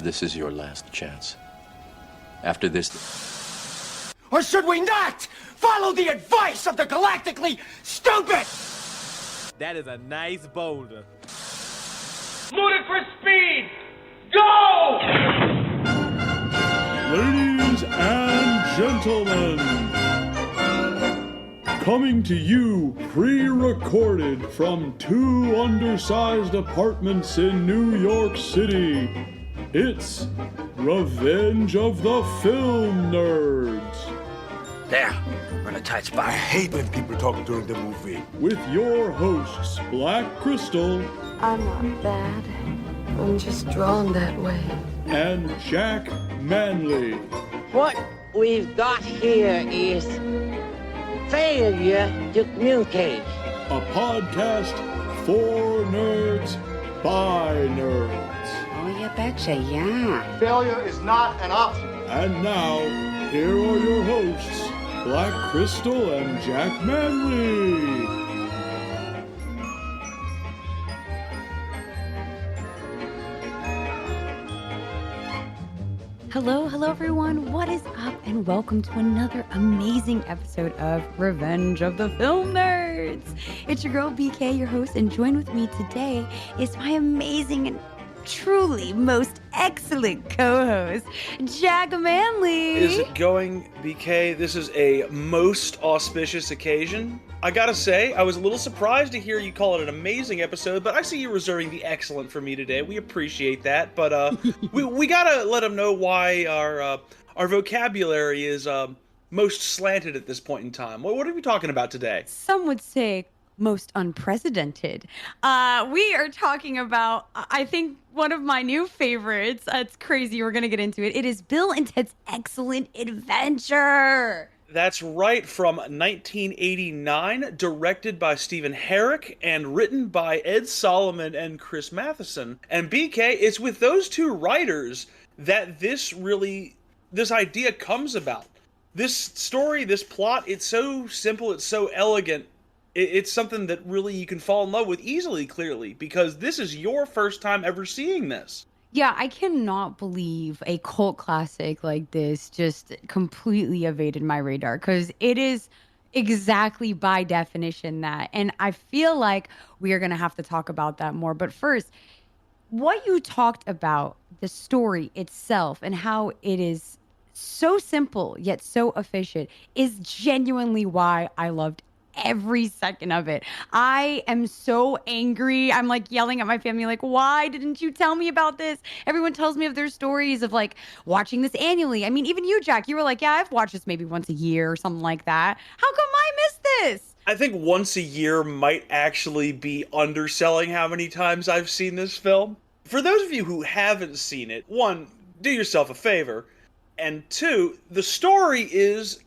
This is your last chance. After this... Or should we not follow the advice of the galactically stupid? That is a nice boulder. Loaded for speed! Go! Ladies and gentlemen, coming to you pre-recorded from two undersized apartments in New York City, it's Revenge of the Film Nerds. There, we're in a tight spot. I hate when people talk during the movie. With your hosts, Black Crystal. I'm not bad. I'm just drawn that way. And Jack Manley. What we've got here is failure to communicate. A podcast for nerds by nerds. Oh, you betcha, yeah. Failure is not an option. And now, here are your hosts, Black Crystal and Jack Manley. Hello everyone, what is up? And welcome to another amazing episode of Revenge of the Film Nerds. It's your girl BK, your host, and join with me today is my amazing and truly most excellent co-host, Jack Manley. Is it going, BK? This is a most auspicious occasion. I gotta say, I was a little surprised to hear you call it an amazing episode, but I see you reserving the excellent for me today. We appreciate that, but we gotta let them know why our vocabulary is most slanted at this point in time. What are we talking about today? Some would say most unprecedented. We are talking about, I think, one of my new favorites. It's crazy. We're going to get into it. It is Bill and Ted's Excellent Adventure. That's right, from 1989, directed by Stephen Herek and written by Ed Solomon and Chris Matheson. And BK, it's with those two writers that this idea comes about. This story, this plot, it's so simple, it's so elegant. It's something that really you can fall in love with easily, clearly, because this is your first time ever seeing this. Yeah, I cannot believe a cult classic like this just completely evaded my radar, because it is exactly by definition that. And I feel like we are going to have to talk about that more. But first, what you talked about, the story itself and how it is so simple yet so efficient, is genuinely why I loved every second of it. I am so angry. I'm like yelling at my family, like, why didn't you tell me about this? Everyone tells me of their stories of like watching this annually. I mean, even you, Jack, you were like, yeah, I've watched this maybe once a year or something like that. How come I missed this? I think once a year might actually be underselling how many times I've seen this film. For those of you who haven't seen it, one, do yourself a favor. And two, the story is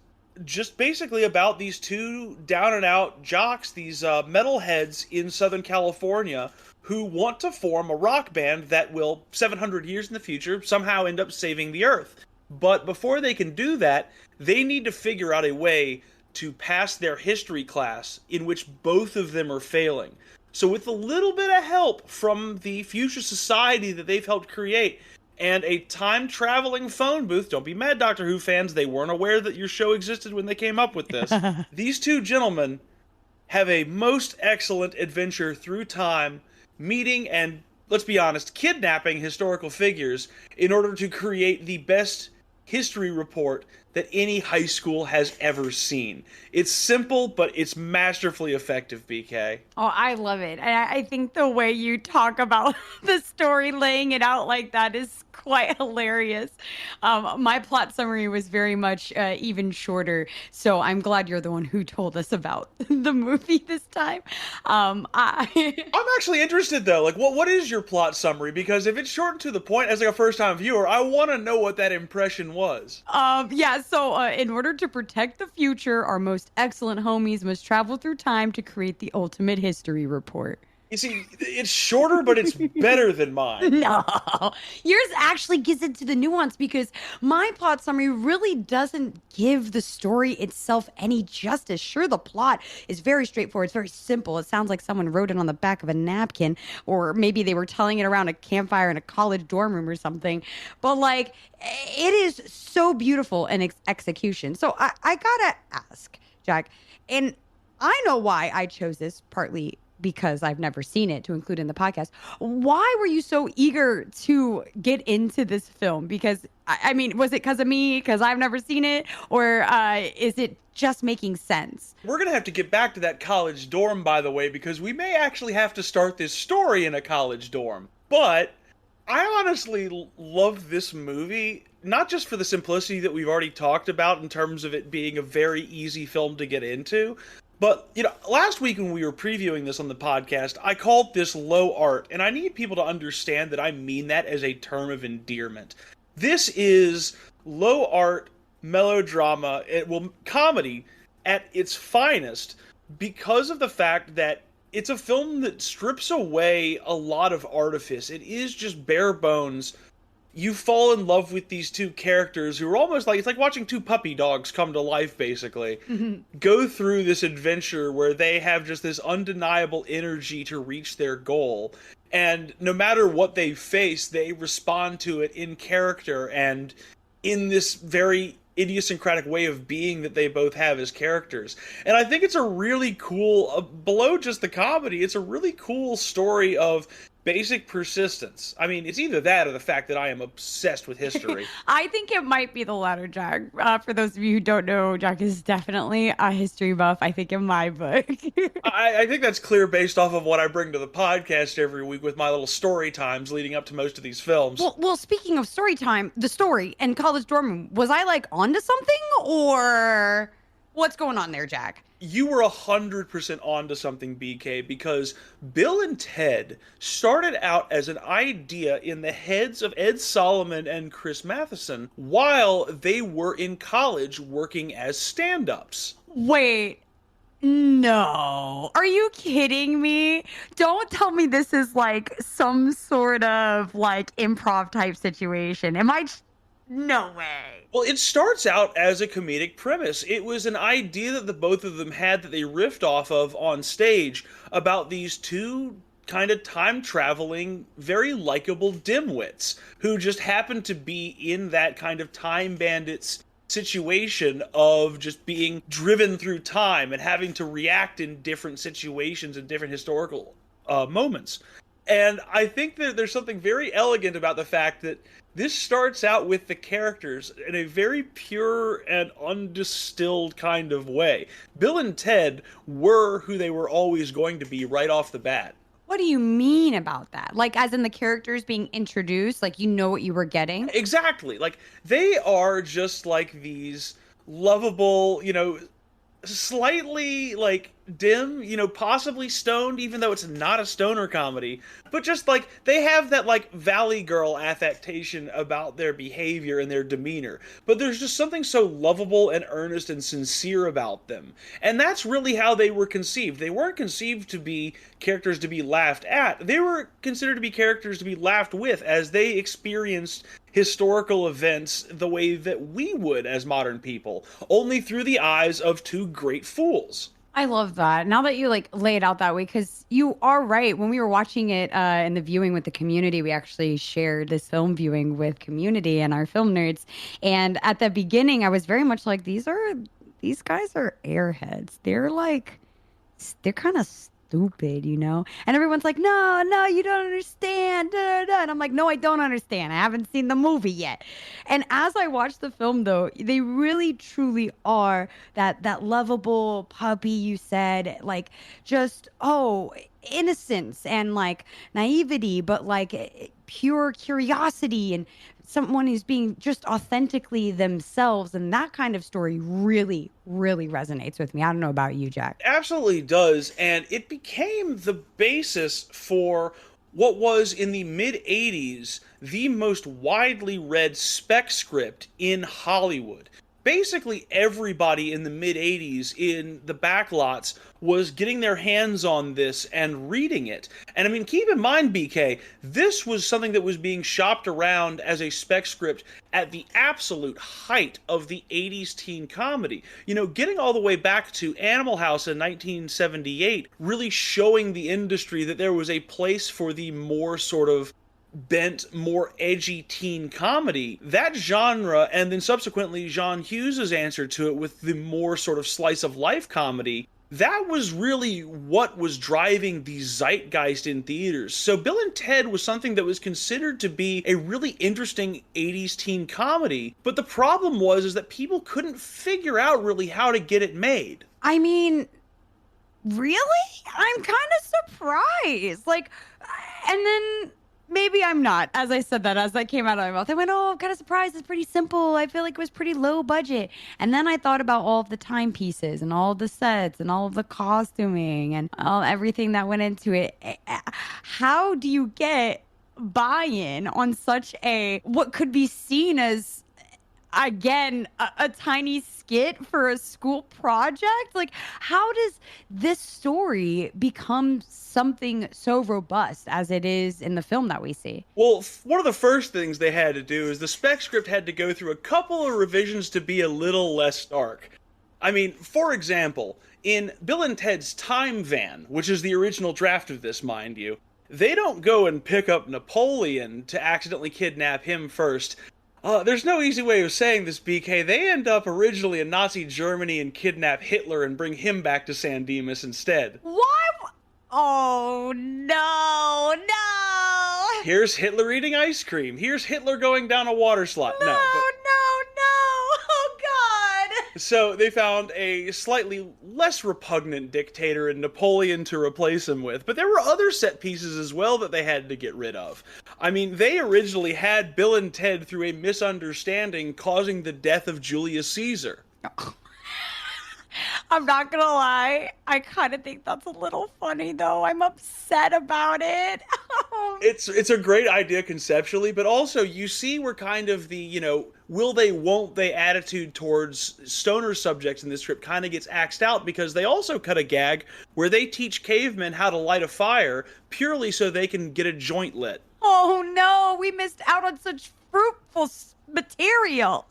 just basically about these two down-and-out jocks, these metalheads in Southern California who want to form a rock band that will, 700 years in the future, somehow end up saving the Earth. But before they can do that, they need to figure out a way to pass their history class, in which both of them are failing. So with a little bit of help from the future society that they've helped create, and a time-traveling phone booth. Don't be mad, Doctor Who fans. They weren't aware that your show existed when they came up with this. These two gentlemen have a most excellent adventure through time, meeting and, let's be honest, kidnapping historical figures in order to create the best history report that any high school has ever seen. It's simple, but it's masterfully effective, BK. Oh, I love it. And I think the way you talk about the story, laying it out like that, is quite hilarious. My plot summary was very much even shorter, so I'm glad you're the one who told us about the movie this time. I'm actually interested, though. Like, what is your plot summary? Because if it's short and to the point, as like a first-time viewer, I want to know what that impression was. So in order to protect the future, our most excellent homies must travel through time to create the ultimate history report. You see, it's shorter, but it's better than mine. No, yours actually gets into the nuance because my plot summary really doesn't give the story itself any justice. Sure, the plot is very straightforward. It's very simple. It sounds like someone wrote it on the back of a napkin, or maybe they were telling it around a campfire in a college dorm room or something. But like, it is so beautiful in execution. So I gotta ask, Jack, and I know why I chose this partly because I've never seen it to include in the podcast. Why were you so eager to get into this film? Because, I mean, was it because of me, because I've never seen it? Or is it just making sense? We're going to have to get back to that college dorm, by the way, because we may actually have to start this story in a college dorm. But I honestly love this movie, not just for the simplicity that we've already talked about in terms of it being a very easy film to get into, but, you know, last week when we were previewing this on the podcast, I called this low art, and I need people to understand that I mean that as a term of endearment. This is low art melodrama, comedy at its finest, because of the fact that it's a film that strips away a lot of artifice. It is just bare bones. You fall in love with these two characters who are almost like, it's like watching two puppy dogs come to life, basically. Go through this adventure where they have just this undeniable energy to reach their goal. And no matter what they face, they respond to it in character and in this very idiosyncratic way of being that they both have as characters. And I think it's a really cool, below just the comedy, it's a really cool story of basic persistence. I mean, it's either that or the fact that I am obsessed with history. I think it might be the latter, Jack. For those of you who don't know, Jack is definitely a history buff, I think, in my book. I think that's clear based off of what I bring to the podcast every week with my little story times leading up to most of these films. Well, speaking of story time, the story and college dorm room, was I like onto something, or what's going on there, Jack? You were 100% onto something, BK, because Bill and Ted started out as an idea in the heads of Ed Solomon and Chris Matheson while they were in college working as stand-ups. Wait, no. Are you kidding me? Don't tell me this is like some sort of like improv type situation. No way. Well, it starts out as a comedic premise. It was an idea that the both of them had that they riffed off of on stage about these two kind of time-traveling, very likable dimwits who just happened to be in that kind of time bandits situation of just being driven through time and having to react in different situations and different historical moments. And I think that there's something very elegant about the fact that this starts out with the characters in a very pure and undistilled kind of way. Bill and Ted were who they were always going to be right off the bat. What do you mean about that? Like, as in the characters being introduced, like you know what you were getting? Exactly. Like, they are just like these lovable, you know, slightly like dim, you know, possibly stoned, even though it's not a stoner comedy, but just like they have that like Valley Girl affectation about their behavior and their demeanor, but there's just something so lovable and earnest and sincere about them. And that's really how they were conceived. They weren't conceived to be characters to be laughed at. They were considered to be characters to be laughed with as they experienced historical events the way that we would as modern people, only through the eyes of two great fools. I love that. Now that you like lay it out that way, because you are right. When we were watching it in the viewing with the community, we actually shared this film viewing with community and our film nerds. And at the beginning, I was very much like, these guys are airheads. They're kind of stupid, you know? And everyone's like, no, you don't understand. Da, da, da. And I'm like, no, I don't understand. I haven't seen the movie yet. And as I watch the film, though, they really, truly are that lovable puppy you said, like just, innocence and like naivety, but like pure curiosity and someone who's being just authentically themselves. And that kind of story really, really resonates with me. I don't know about you, Jack. Absolutely does. And it became the basis for what was in the mid-'80s the most widely read spec script in Hollywood. basically everybody in the mid-'80s in the backlots was getting their hands on this and reading it. And I mean, keep in mind, BK, this was something that was being shopped around as a spec script at the absolute height of the 80s teen comedy. You know, getting all the way back to Animal House in 1978, really showing the industry that there was a place for the more sort of bent, more edgy teen comedy. That genre, and then subsequently John Hughes's answer to it with the more sort of slice of life comedy, that was really what was driving the zeitgeist in theaters. So Bill and Ted was something that was considered to be a really interesting 80s teen comedy, but the problem was that people couldn't figure out really how to get it made. I mean, really? I'm kind of surprised. Like, and then maybe I'm not. As I said that, as that came out of my mouth, I went, oh, I'm kind of surprised. It's pretty simple. I feel like it was pretty low budget. And then I thought about all of the timepieces and all of the sets and all of the costuming and everything that went into it. How do you get buy-in on such a, what could be seen as, again, a tiny skit for a school project? Like, how does this story become something so robust as it is in the film that we see? Well, one of the first things they had to do is the spec script had to go through a couple of revisions to be a little less dark. I mean, for example, in Bill and Ted's Time Van, which is the original draft of this, mind you, they don't go and pick up Napoleon to accidentally kidnap him first. There's no easy way of saying this, BK. They end up originally in Nazi Germany and kidnap Hitler and bring him back to San Dimas instead. Why? Oh, no. Here's Hitler eating ice cream. Here's Hitler going down a water slide. No. Oh, God. So they found a slightly less repugnant dictator in Napoleon to replace him with. But there were other set pieces as well that they had to get rid of. I mean, they originally had Bill and Ted through a misunderstanding causing the death of Julius Caesar. I'm not gonna lie. I kind of think that's a little funny, though. I'm upset about it. It's a great idea conceptually, but also you see where kind of the, you know, will they, won't they attitude towards stoner subjects in this script kind of gets axed out, because they also cut a gag where they teach cavemen how to light a fire purely so they can get a joint lit. Oh, no. We missed out on such fruitful material.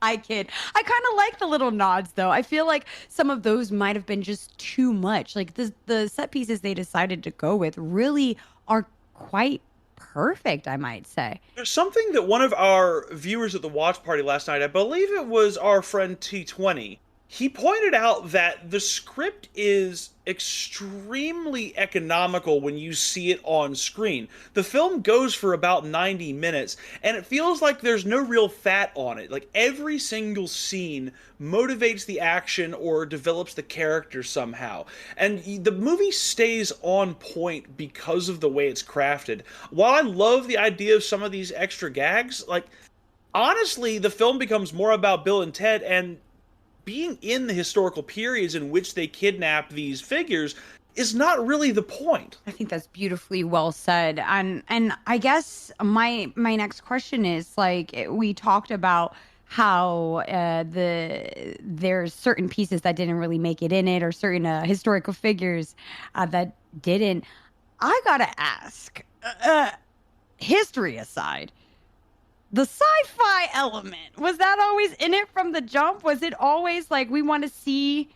I kid. I kind of like the little nods, though. I feel like some of those might have been just too much. Like the set pieces they decided to go with really are quite perfect, I might say. There's something that one of our viewers at the watch party last night, I believe it was our friend T20, he pointed out that the script is extremely economical when you see it on screen. The film goes for about 90 minutes, and it feels like there's no real fat on it. Like, every single scene motivates the action or develops the character somehow. And the movie stays on point because of the way it's crafted. While I love the idea of some of these extra gags, like, honestly, the film becomes more about Bill and Ted and being in the historical periods in which they kidnap these figures is not really the point. I think that's beautifully well said. And I guess my next question is, like, we talked about how there's certain pieces that didn't really make it in it, or certain historical figures that didn't. I gotta ask, history aside, the sci-fi element, was that always in it from the jump? Was it always like, we want to see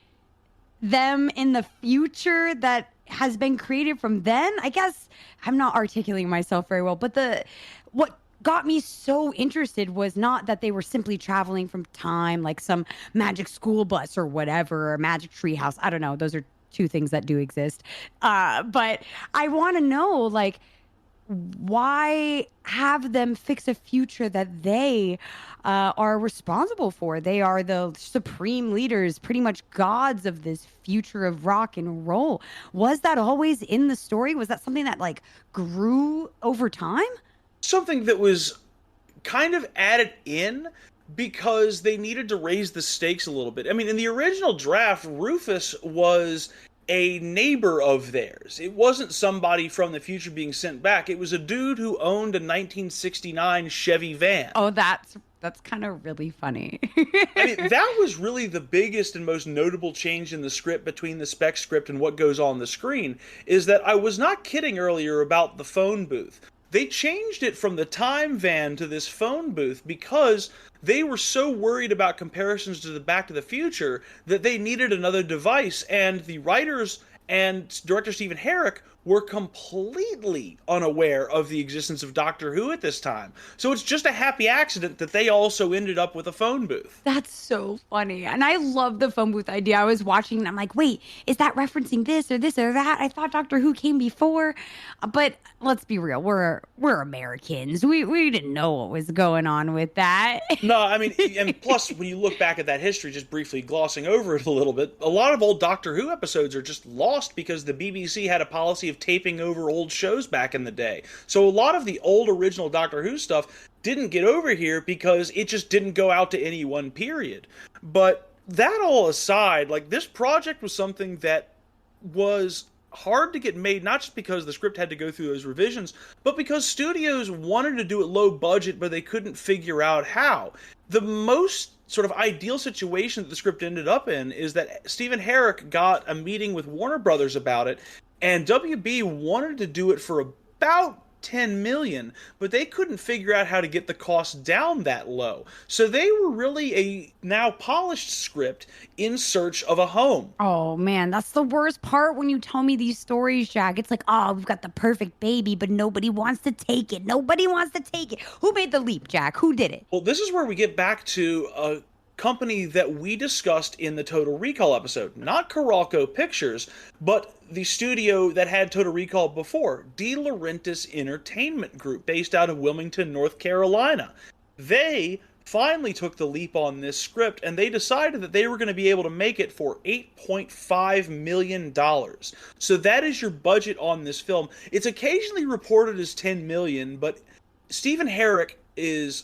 them in the future that has been created from then? I guess I'm not articulating myself very well, but what got me so interested was not that they were simply traveling from time, like some magic school bus or whatever, or magic treehouse. I don't know. Those are two things that do exist. But I want to know, like, why have them fix a future that they are responsible for? They are the supreme leaders, pretty much gods of this future of rock and roll. Was that always in the story? Was that something that, like, grew over time? Something that was kind of added in because they needed to raise the stakes a little bit. I mean, in the original draft, Rufus was a neighbor of theirs. It wasn't somebody from the future being sent back. It was a dude who owned a 1969 Chevy van. Oh, that's That's kind of really funny. I mean, that was really the biggest and most notable change in the script between the spec script and what goes on the screen, is that I was not kidding earlier about the phone booth. They changed it from the time van to this phone booth because they were so worried about comparisons to the Back to the Future that they needed another device, and the writers and director Stephen Herek were completely unaware of the existence of Doctor Who at this time. So it's just a happy accident that they also ended up with a phone booth. That's so funny. And I love the phone booth idea. I was watching and I'm like, wait, is that referencing this or that? I thought Doctor Who came before. But let's be real. We're Americans. We didn't know what was going on with that. No, I mean, and plus, when you look back at that history, just briefly glossing over it a little bit, a lot of old Doctor Who episodes are just lost because the BBC had a policy of taping over old shows back in the day. So a lot of the old original Doctor Who stuff didn't get over here because it just didn't go out to any one period. But that all aside, like, this project was something that was hard to get made, not just because the script had to go through those revisions, but because studios wanted to do it low budget, but they couldn't figure out how. The most sort of ideal situation that the script ended up in is that Stephen Herek got a meeting with Warner Brothers about it, and WB wanted to do it for about $10 million, but they couldn't figure out how to get the cost down that low. So they were really a now polished script in search of a home. Oh man, that's the worst part when you tell me these stories, Jack. It's like, oh, we've got the perfect baby, but nobody wants to take it. Nobody wants to take it. Who made the leap, Jack? Who did it? Well, this is where we get back to a company that we discussed in the Total Recall episode. Not Coralco Pictures, but the studio that had Total Recall before, De Laurentiis Entertainment Group, based out of Wilmington, North Carolina. They finally took the leap on this script, and they decided that they were going to be able to make it for $8.5 million. So that is your budget on this film. It's occasionally reported as $10 million, but Stephen Herek is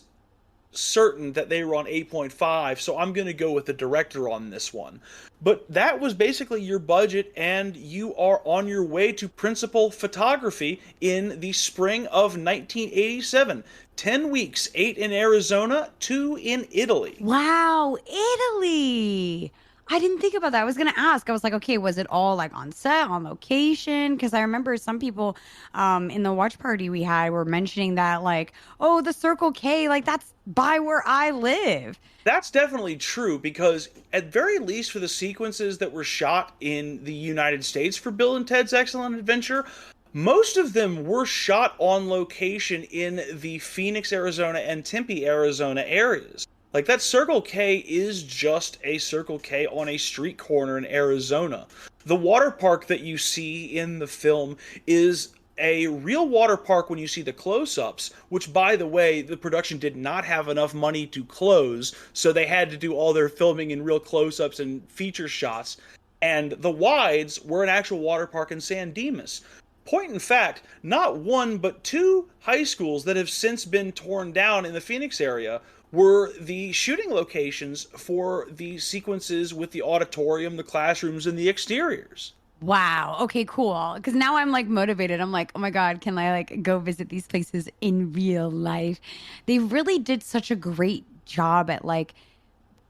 certain that they were on 8.5, so I'm going to go with the director on this one. But that was basically your budget, and you are on your way to principal photography in the spring of 1987. 10 weeks, 8 in Arizona, 2 in Italy. Wow, Italy. I didn't think about that. I was going to ask. I was like, okay, was it all like on set, on location? Because I remember some people in the watch party we had were mentioning that, like, oh, the Circle K, like, that's by where I live. That's definitely true, because at very least for the sequences that were shot in the United States for Bill and Ted's Excellent Adventure, most of them were shot on location in the Phoenix, Arizona and Tempe, Arizona areas. Like, that Circle K is just a Circle K on a street corner in Arizona. The water park that you see in the film is a real water park when you see the close-ups, which, by the way, the production did not have enough money to close, so they had to do all their filming in real close-ups and feature shots. And the wides were an actual water park in San Dimas. Point in fact, not one but 2 high schools that have since been torn down in the Phoenix area were the shooting locations for the sequences with the auditorium, the classrooms, and the exteriors. Wow. Okay, cool. Because now I'm like motivated. I'm like, oh my God, can I like go visit these places in real life? They really did such a great job at like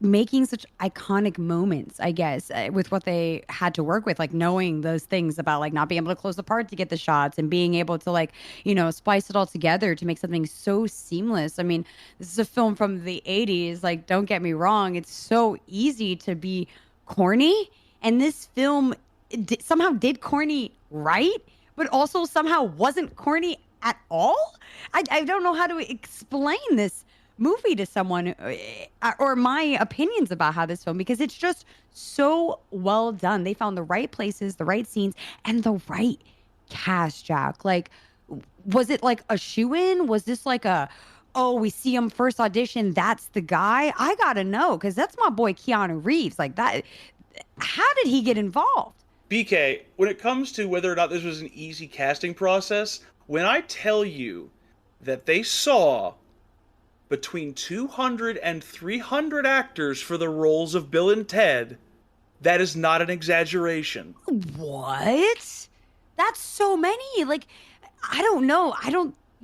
making such iconic moments, I guess, with what they had to work with, like knowing those things about like not being able to close the part to get the shots and being able to like, you know, splice it all together to make something so seamless. I mean, this is a film from the 80s. Like, don't get me wrong. It's so easy to be corny. And this film somehow did corny right, but also somehow wasn't corny at all. I don't know how to explain this movie to someone or my opinions about how this film, because it's just so well done. They found the right places, the right scenes, and the right cast, Jack. Like, was it like a shoe-in? Was this like a, oh, we see him first audition, that's the guy? I gotta know, because that's my boy Keanu Reeves. Like, that, how did he get involved? BK, when it comes to whether or not this was an easy casting process, when I tell you that they saw between 200 and 300 actors for the roles of Bill and Ted, that is not an exaggeration. What? That's so many. Like, I don't know.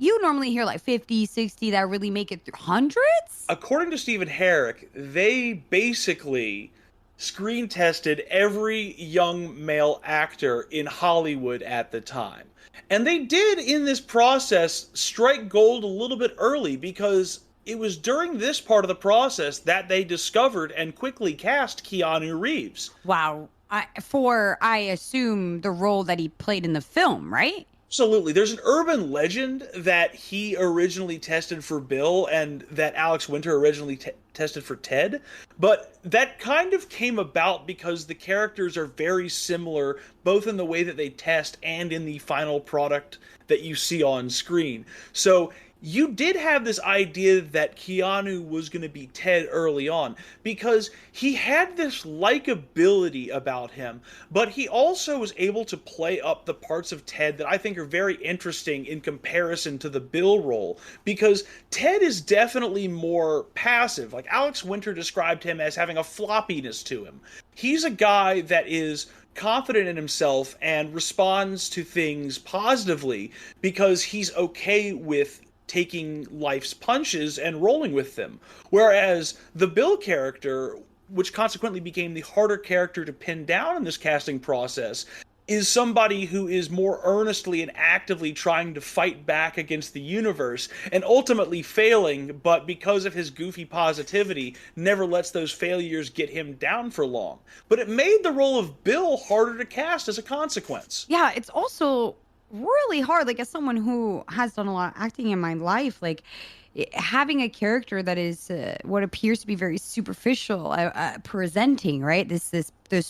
you normally hear like 50, 60 that really make it through hundreds? According to Stephen Herek, they basically screen tested every young male actor in Hollywood at the time. And they did, in this process, strike gold a little bit early, because it was during this part of the process that they discovered and quickly cast Keanu Reeves. Wow. I assume, the role that he played in the film, right? Absolutely. There's an urban legend that he originally tested for Bill and that Alex Winter originally tested for Ted, but that kind of came about because the characters are very similar, both in the way that they test and in the final product that you see on screen. So you did have this idea that Keanu was going to be Ted early on, because he had this likability about him, but he also was able to play up the parts of Ted that I think are very interesting in comparison to the Bill role, because Ted is definitely more passive. Like, Alex Winter described him as having a floppiness to him. He's a guy that is confident in himself and responds to things positively because he's okay with taking life's punches and rolling with them. Whereas the Bill character, which consequently became the harder character to pin down in this casting process, is somebody who is more earnestly and actively trying to fight back against the universe and ultimately failing, but because of his goofy positivity, never lets those failures get him down for long. But it made the role of Bill harder to cast as a consequence. Yeah, it's also really hard, like, as someone who has done a lot of acting in my life, like, having a character that is what appears to be very superficial, presenting, right, this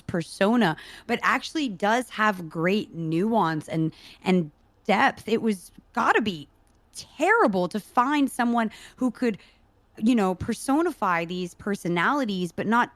persona, but actually does have great nuance and depth. It was gotta be terrible to find someone who could, personify these personalities but not,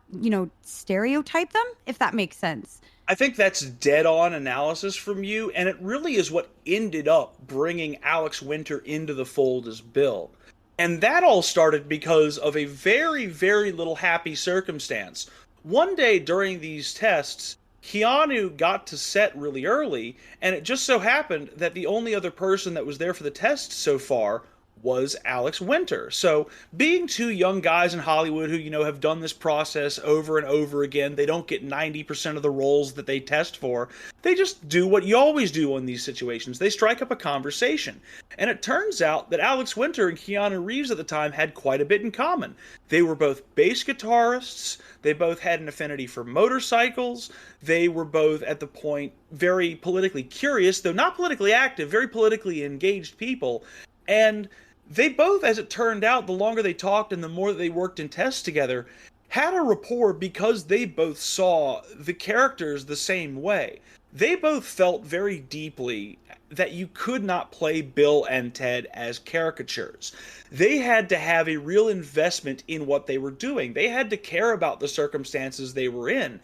stereotype them, if that makes sense. I think that's dead-on analysis from you, and it really is what ended up bringing Alex Winter into the fold as Bill. And that all started because of a very, very little happy circumstance. One day during these tests, Keanu got to set really early, and it just so happened that the only other person that was there for the test so far was Alex Winter. So, being two young guys in Hollywood who, have done this process over and over again, they don't get 90% of the roles that they test for. They just do what you always do in these situations. They strike up a conversation. And it turns out that Alex Winter and Keanu Reeves at the time had quite a bit in common. They were both bass guitarists. They both had an affinity for motorcycles. They were both, at the point, very politically curious, though not politically active, very politically engaged people. And they both, as it turned out, the longer they talked and the more that they worked in tests together, had a rapport because they both saw the characters the same way. They both felt very deeply that you could not play Bill and Ted as caricatures. They had to have a real investment in what they were doing. They had to care about the circumstances they were in.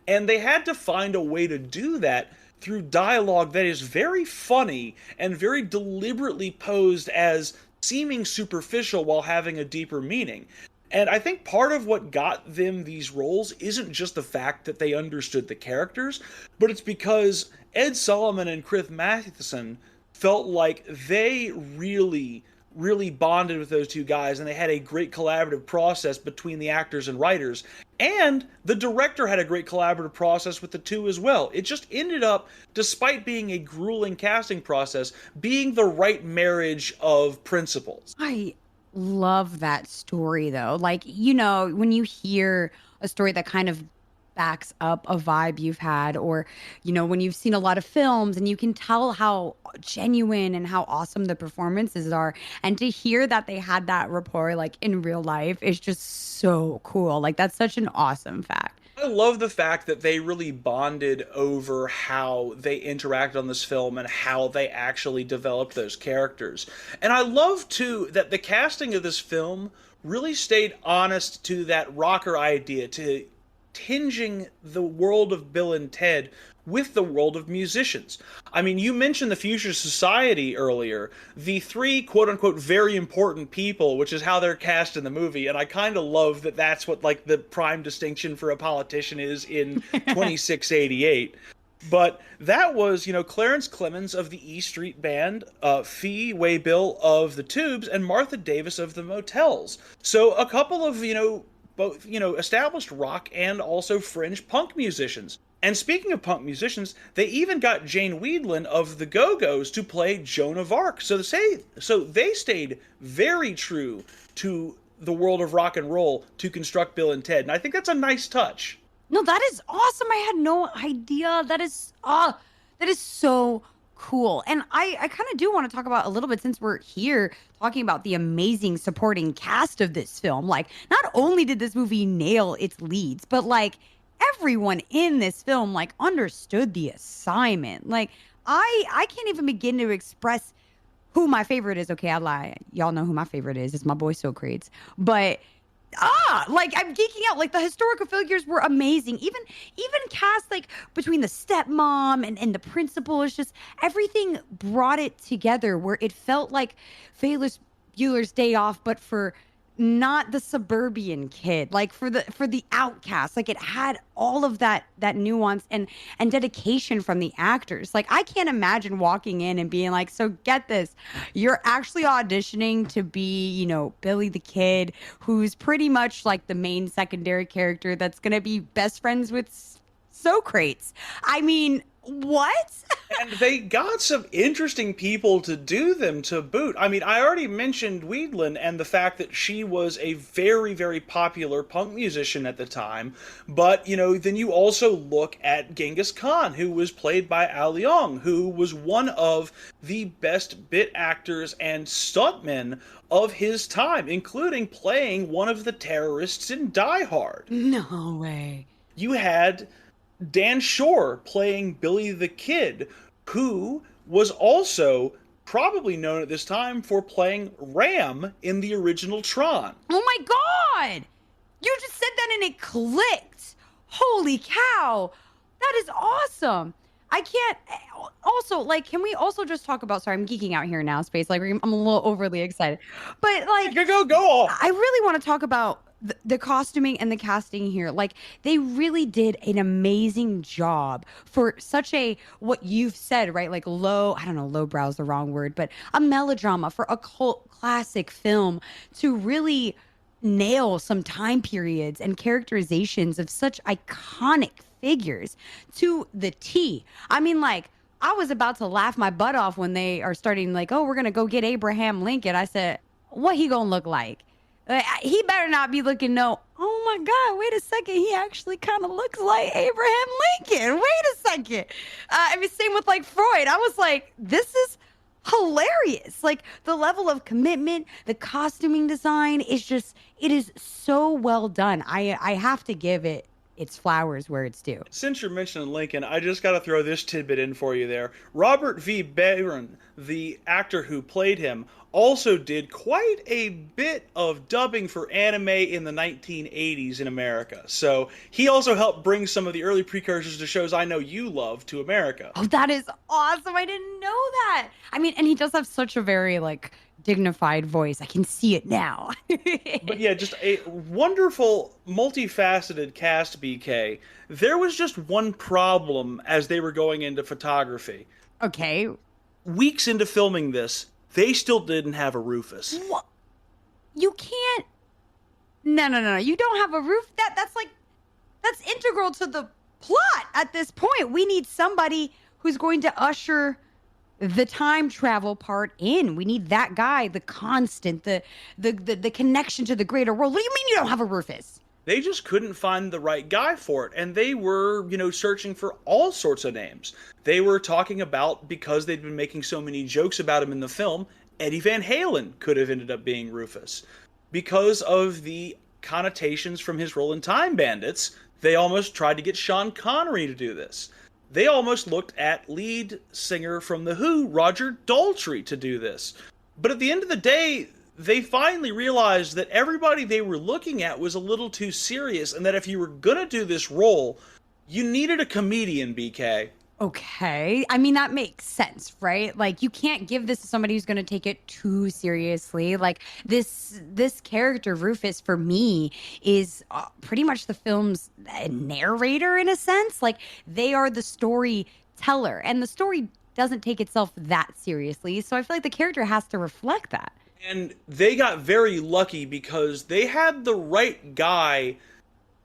And they had to find a way to do that through dialogue that is very funny and very deliberately posed as seeming superficial while having a deeper meaning. And I think part of what got them these roles isn't just the fact that they understood the characters, but it's because Ed Solomon and Chris Matheson felt like they really bonded with those two guys, and they had a great collaborative process between the actors and writers. And the director had a great collaborative process with the two as well. It just ended up, despite being a grueling casting process, being the right marriage of principles. I love that story, though. Like, when you hear a story that kind of backs up a vibe you've had, or when you've seen a lot of films and you can tell how genuine and how awesome the performances are, and to hear that they had that rapport like in real life is just so cool. Like, that's such an awesome fact. I love the fact that they really bonded over how they interacted on this film and how they actually developed those characters. And I love too that the casting of this film really stayed honest to that rocker idea, to tinging the world of Bill and Ted with the world of musicians. I mean, you mentioned the Future Society earlier, the three quote-unquote very important people, which is how they're cast in the movie, and I kind of love that that's what, like, the prime distinction for a politician is in 2688. But that was, Clarence Clemens of the E Street Band, Fee Waybill of the Tubes, and Martha Davis of the Motels. So a couple of, both, established rock and also fringe punk musicians. And speaking of punk musicians, they even got Jane Wiedlin of the Go-Go's to play Joan of Arc. So they stayed very true to the world of rock and roll to construct Bill and Ted. And I think that's a nice touch. No, that is awesome. I had no idea. That is so cool. And I kind of do want to talk about a little bit, since we're here talking about the amazing supporting cast of this film. Like, not only did this movie nail its leads, but like everyone in this film like understood the assignment. Like, I can't even begin to express who my favorite is. Okay, I lie. Y'all know who my favorite is. It's my boy Socrates. But like, I'm geeking out. Like, the historical figures were amazing. Even cast, like, between the stepmom and the principal, is just everything brought it together where it felt like Ferris Bueller's Day Off, but for not the suburban kid, like for the outcast. Like, it had all of that nuance and dedication from the actors. Like, I can't imagine walking in and being like, so get this, you're actually auditioning to be, Billy the Kid, who's pretty much like the main secondary character that's gonna be best friends with Socrates. I mean, what? And they got some interesting people to do them to boot. I mean, I already mentioned Wiedlin and the fact that she was a very, very popular punk musician at the time. But, then you also look at Genghis Khan, who was played by Al Leong, who was one of the best bit actors and stuntmen of his time, including playing one of the terrorists in Die Hard. No way. You had Dan Shore playing Billy the Kid, who was also probably known at this time for playing Ram in the original Tron. Oh my God! You just said that and it clicked. Holy cow! That is awesome. I can't. Also, like, can we also just talk about? Sorry, I'm geeking out here now, Space. Like, I'm a little overly excited, but like, go. I really want to talk about the costuming and the casting here. Like, they really did an amazing job for such a, what you've said, right? Like, lowbrow is the wrong word, but a melodrama, for a cult classic film to really nail some time periods and characterizations of such iconic figures to the T. I mean, like, I was about to laugh my butt off when they are starting like, oh, we're going to go get Abraham Lincoln. I said, what he going to look like? He better not be looking oh my God, wait a second. He actually kind of looks like Abraham Lincoln. Wait a second. I mean, same with like Freud. I was like, this is hilarious. Like, the level of commitment, the costuming design is just, it is so well done. I have to give it its flowers where it's due. Since you're mentioning Lincoln, I just got to throw this tidbit in for you there. Robert V. Barron, the actor who played him, also did quite a bit of dubbing for anime in the 1980s in America. So he also helped bring some of the early precursors to shows I know you love to America. Oh, that is awesome. I didn't know that. I mean, and he does have such a very, like, dignified voice. I can see it now. But yeah, just a wonderful, multifaceted cast, BK. There was just one problem as they were going into photography. Okay. Weeks into filming this, they still didn't have a Rufus. What? You can't. No. You don't have a roof. That's integral to the plot at this point. We need somebody who's going to usher the time travel part in. We need that guy, the constant, the connection to the greater world. What do you mean you don't have a Rufus? They just couldn't find the right guy for it, and they were, searching for all sorts of names. They were talking about, because they'd been making so many jokes about him in the film, Eddie Van Halen could have ended up being Rufus. Because of the connotations from his role in Time Bandits, they almost tried to get Sean Connery to do this. They almost looked at lead singer from The Who, Roger Daltrey, to do this. But at the end of the day, they finally realized that everybody they were looking at was a little too serious, and that if you were going to do this role, you needed a comedian, BK. Okay. I mean, that makes sense, right? Like, you can't give this to somebody who's going to take it too seriously. Like, this character, Rufus, for me, is pretty much the film's narrator in a sense. Like, they are the storyteller, and the story doesn't take itself that seriously. So I feel like the character has to reflect that. And they got very lucky because they had the right guy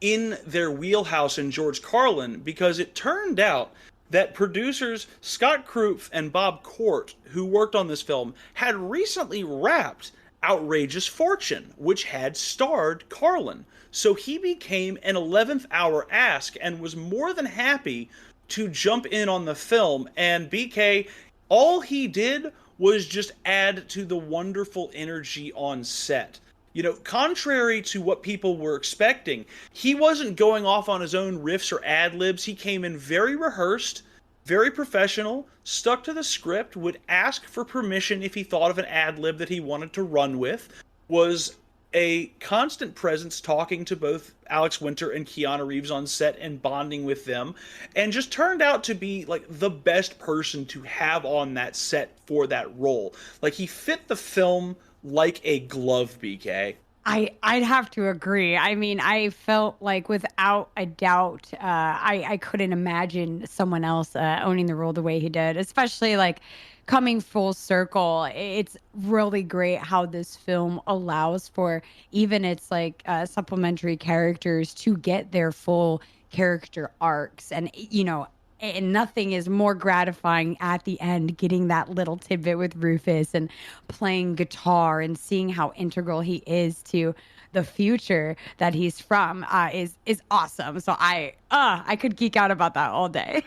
in their wheelhouse in George Carlin, because it turned out that producers Scott Krupp and Bob Court, who worked on this film, had recently wrapped Outrageous Fortune, which had starred Carlin. So he became an 11th hour ask and was more than happy to jump in on the film. And BK, all he did was just add to the wonderful energy on set. You know, contrary to what people were expecting, he wasn't going off on his own riffs or ad-libs. He came in very rehearsed, very professional, stuck to the script, would ask for permission if he thought of an ad-lib that he wanted to run with, was a constant presence talking to both Alex Winter and Keanu Reeves on set and bonding with them, and just turned out to be like the best person to have on that set for that role. Like, he fit the film like a glove, BK. I'd have to agree. I mean, I felt like without a doubt, I couldn't imagine someone else owning the role the way he did, especially like coming full circle. It's really great how this film allows for even its like supplementary characters to get their full character arcs. And, you know, and nothing is more gratifying at the end, getting that little tidbit with Rufus and playing guitar and seeing how integral he is to the future that he's from is awesome. So I could geek out about that all day.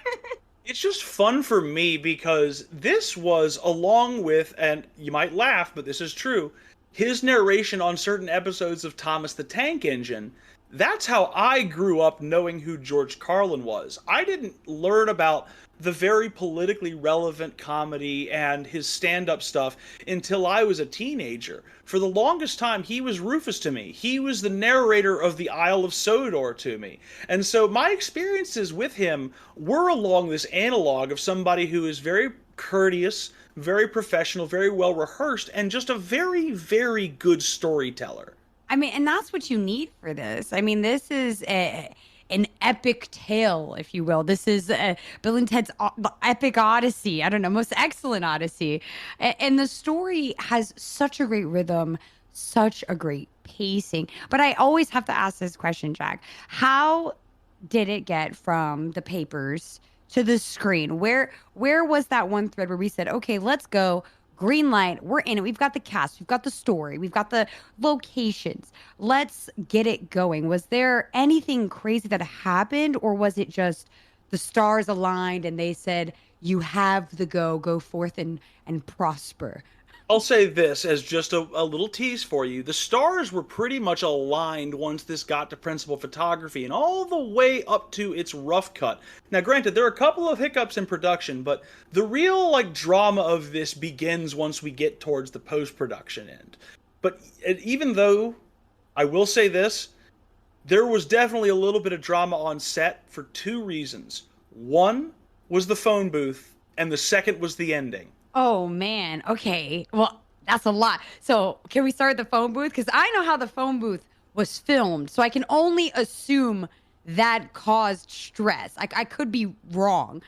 It's just fun for me because this was, along with, and you might laugh, but this is true, his narration on certain episodes of Thomas the Tank Engine. That's how I grew up knowing who George Carlin was. I didn't learn about the very politically relevant comedy and his stand-up stuff until I was a teenager. For the longest time, he was Rufus to me. He was the narrator of the Isle of Sodor to me. And so my experiences with him were along this analog of somebody who is very courteous, very professional, very well rehearsed, and just a very, very good storyteller. I mean, and that's what you need for this. I mean, this is an epic tale, if you will. This is Bill and Ted's epic odyssey. I don't know, most excellent odyssey. And the story has such a great rhythm, such a great pacing. But I always have to ask this question, Jack. How did it get from the papers to the screen? Where was that one thread where we said, okay, let's go. Green light, we're in it. We've got the cast, we've got the story, we've got the locations. Let's get it going. Was there anything crazy that happened, or was it just the stars aligned and they said, you have the go forth and prosper? I'll say this as just a little tease for you. The stars were pretty much aligned once this got to principal photography and all the way up to its rough cut. Now, granted, there are a couple of hiccups in production, but the real drama of this begins once we get towards the post-production end. But even though, I will say this, there was definitely a little bit of drama on set for two reasons. One was the phone booth, and the second was the ending. Oh, man. Okay. Well, that's a lot. So can we start the phone booth? Because I know how the phone booth was filmed. So I can only assume that caused stress. I could be wrong.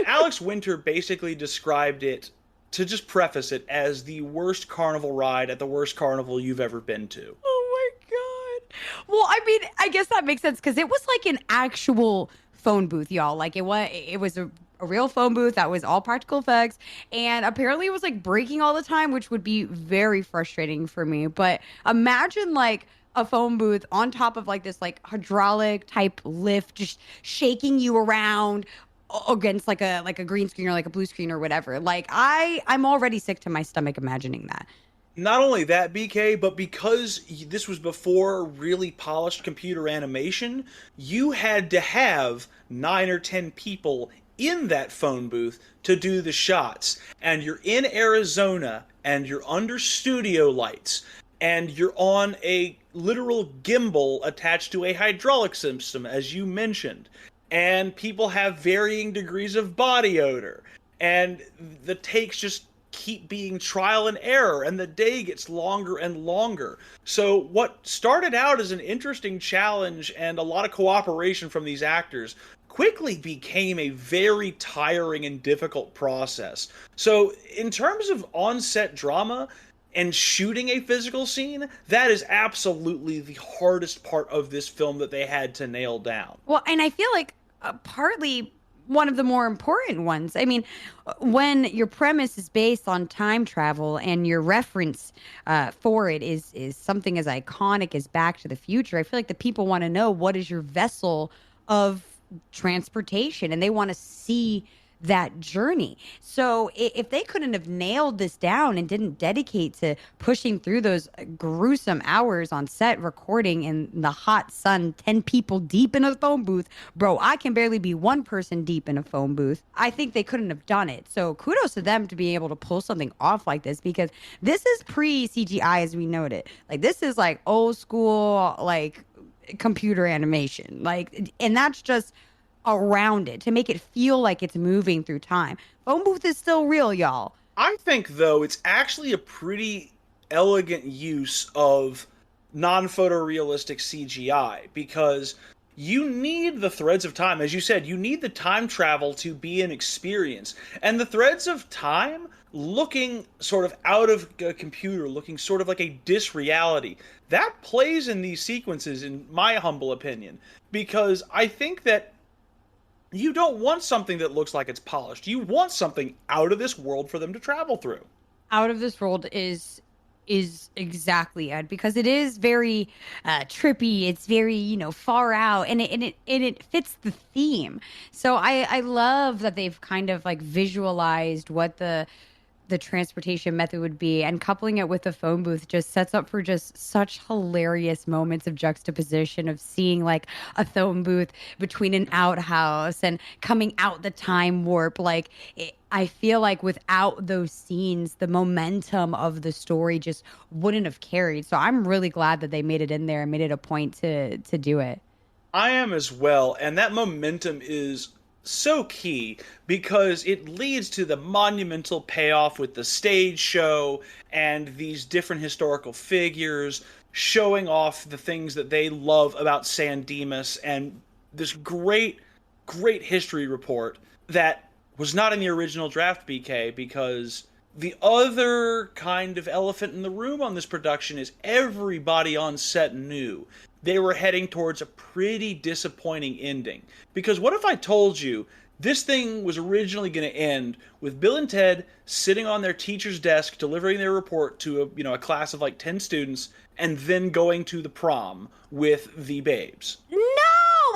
Alex Winter basically described it, to just preface it, as the worst carnival ride at the worst carnival you've ever been to. Oh, my God. Well, I mean, I guess that makes sense because it was like an actual phone booth, y'all. Like it was a real phone booth that was all practical effects, and apparently it was breaking all the time, which would be very frustrating for me. But imagine a phone booth on top of this hydraulic type lift, just shaking you around against like a green screen or a blue screen or whatever. I'm already sick to my stomach imagining that. Not only that, BK, but because this was before really polished computer animation, you had to have 9 or 10 people in that phone booth to do the shots. And you're in Arizona, and you're under studio lights, and you're on a literal gimbal attached to a hydraulic system, as you mentioned. and people have varying degrees of body odor, and the takes just keep being trial and error, and the day gets longer and longer. So what started out as an interesting challenge and a lot of cooperation from these actors quickly became a very tiring and difficult process. So in terms of on-set drama and shooting a physical scene, that is absolutely the hardest part of this film that they had to nail down. Well, and I feel like partly one of the more important ones. I mean, when your premise is based on time travel and your reference for it is something as iconic as Back to the Future, I feel like the people want to know, what is your vessel of transportation, and they want to see that journey. So if they couldn't have nailed this down and didn't dedicate to pushing through those gruesome hours on set recording in the hot sun, 10 people deep in a phone booth, bro, I can barely be one person deep in a phone booth. I think they couldn't have done it. So kudos to them to be able to pull something off like this, because this is pre-CGI, as we noted. Like, this is like old school, like computer animation. Like, and that's just around it to make it feel like it's moving through time. Phone booth is still real, y'all. I think, though, it's actually a pretty elegant use of non-photorealistic CGI, because you need the threads of time. As you said, you need the time travel to be an experience. And the threads of time looking sort of out of a computer, looking sort of like a disreality, that plays in these sequences, in my humble opinion, because I think that you don't want something that looks like it's polished. You want something out of this world for them to travel through. Out of this world is exactly, Ed, because it is very trippy. It's very, far out, and it fits the theme. So I love that they've kind of like visualized what the transportation method would be, and coupling it with the phone booth just sets up for just such hilarious moments of juxtaposition, of seeing like a phone booth between an outhouse and coming out the time warp. Like, I feel like without those scenes, the momentum of the story just wouldn't have carried. So I'm really glad that they made it in there and made it a point to do it. I am as well, and that momentum is so key, because it leads to the monumental payoff with the stage show and these different historical figures showing off the things that they love about San Dimas, and this great history report that was not in the original draft, BK, because the other kind of elephant in the room on this production is everybody on set knew they were heading towards a pretty disappointing ending. Because what if I told you this thing was originally going to end with Bill and Ted sitting on their teacher's desk delivering their report to a class of like 10 students, and then going to the prom with the babes? No,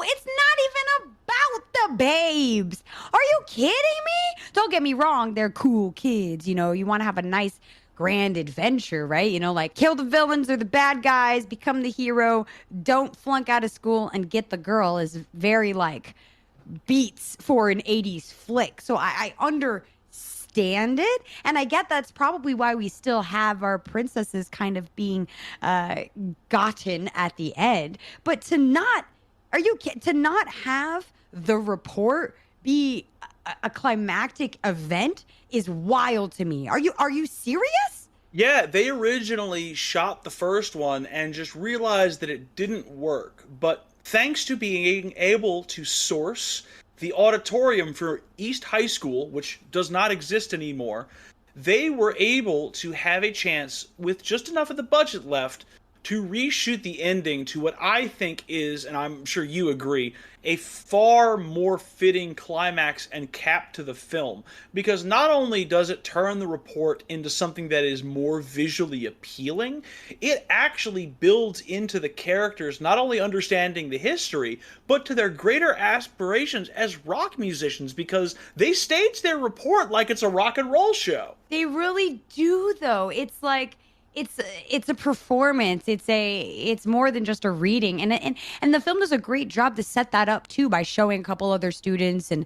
it's not even about the babes. Are you kidding me? Don't get me wrong, they're cool kids. You want to have a nice grand adventure, right? Like kill the villains or the bad guys, become the hero, don't flunk out of school, and get the girl is very like beats for an 80s flick. So I understand it, and I get that's probably why we still have our princesses kind of being gotten at the end. But to not have the report be a climactic event is wild to me. Are you serious? Yeah, they originally shot the first one and just realized that it didn't work. But thanks to being able to source the auditorium for East High School, which does not exist anymore, they were able to have a chance, with just enough of the budget left, to reshoot the ending to what I think is, and I'm sure you agree, a far more fitting climax and cap to the film. Because not only does it turn the report into something that is more visually appealing, it actually builds into the characters not only understanding the history, but to their greater aspirations as rock musicians, because they stage their report like it's a rock and roll show. They really do, though. It's like it's a performance. It's more than just a reading, and the film does a great job to set that up too by showing a couple other students and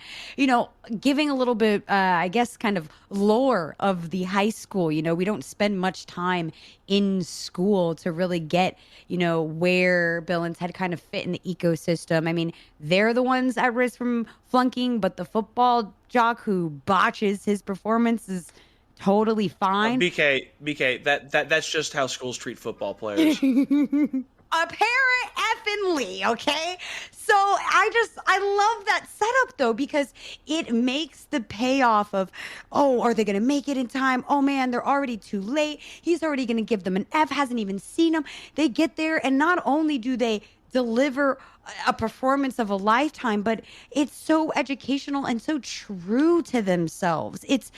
giving a little bit I guess kind of lore of the high school. We don't spend much time in school to really get where Bill and Ted kind of fit in the ecosystem. I mean, they're the ones at risk from flunking, but the football jock who botches his performance is totally fine. BK, that's just how schools treat football players. Apparently, okay? So I love that setup though, because it makes the payoff of, oh, are they going to make it in time? Oh man, they're already too late. He's already going to give them an F, hasn't even seen them. They get there, and not only do they deliver a performance of a lifetime, but it's so educational and so true to themselves. It's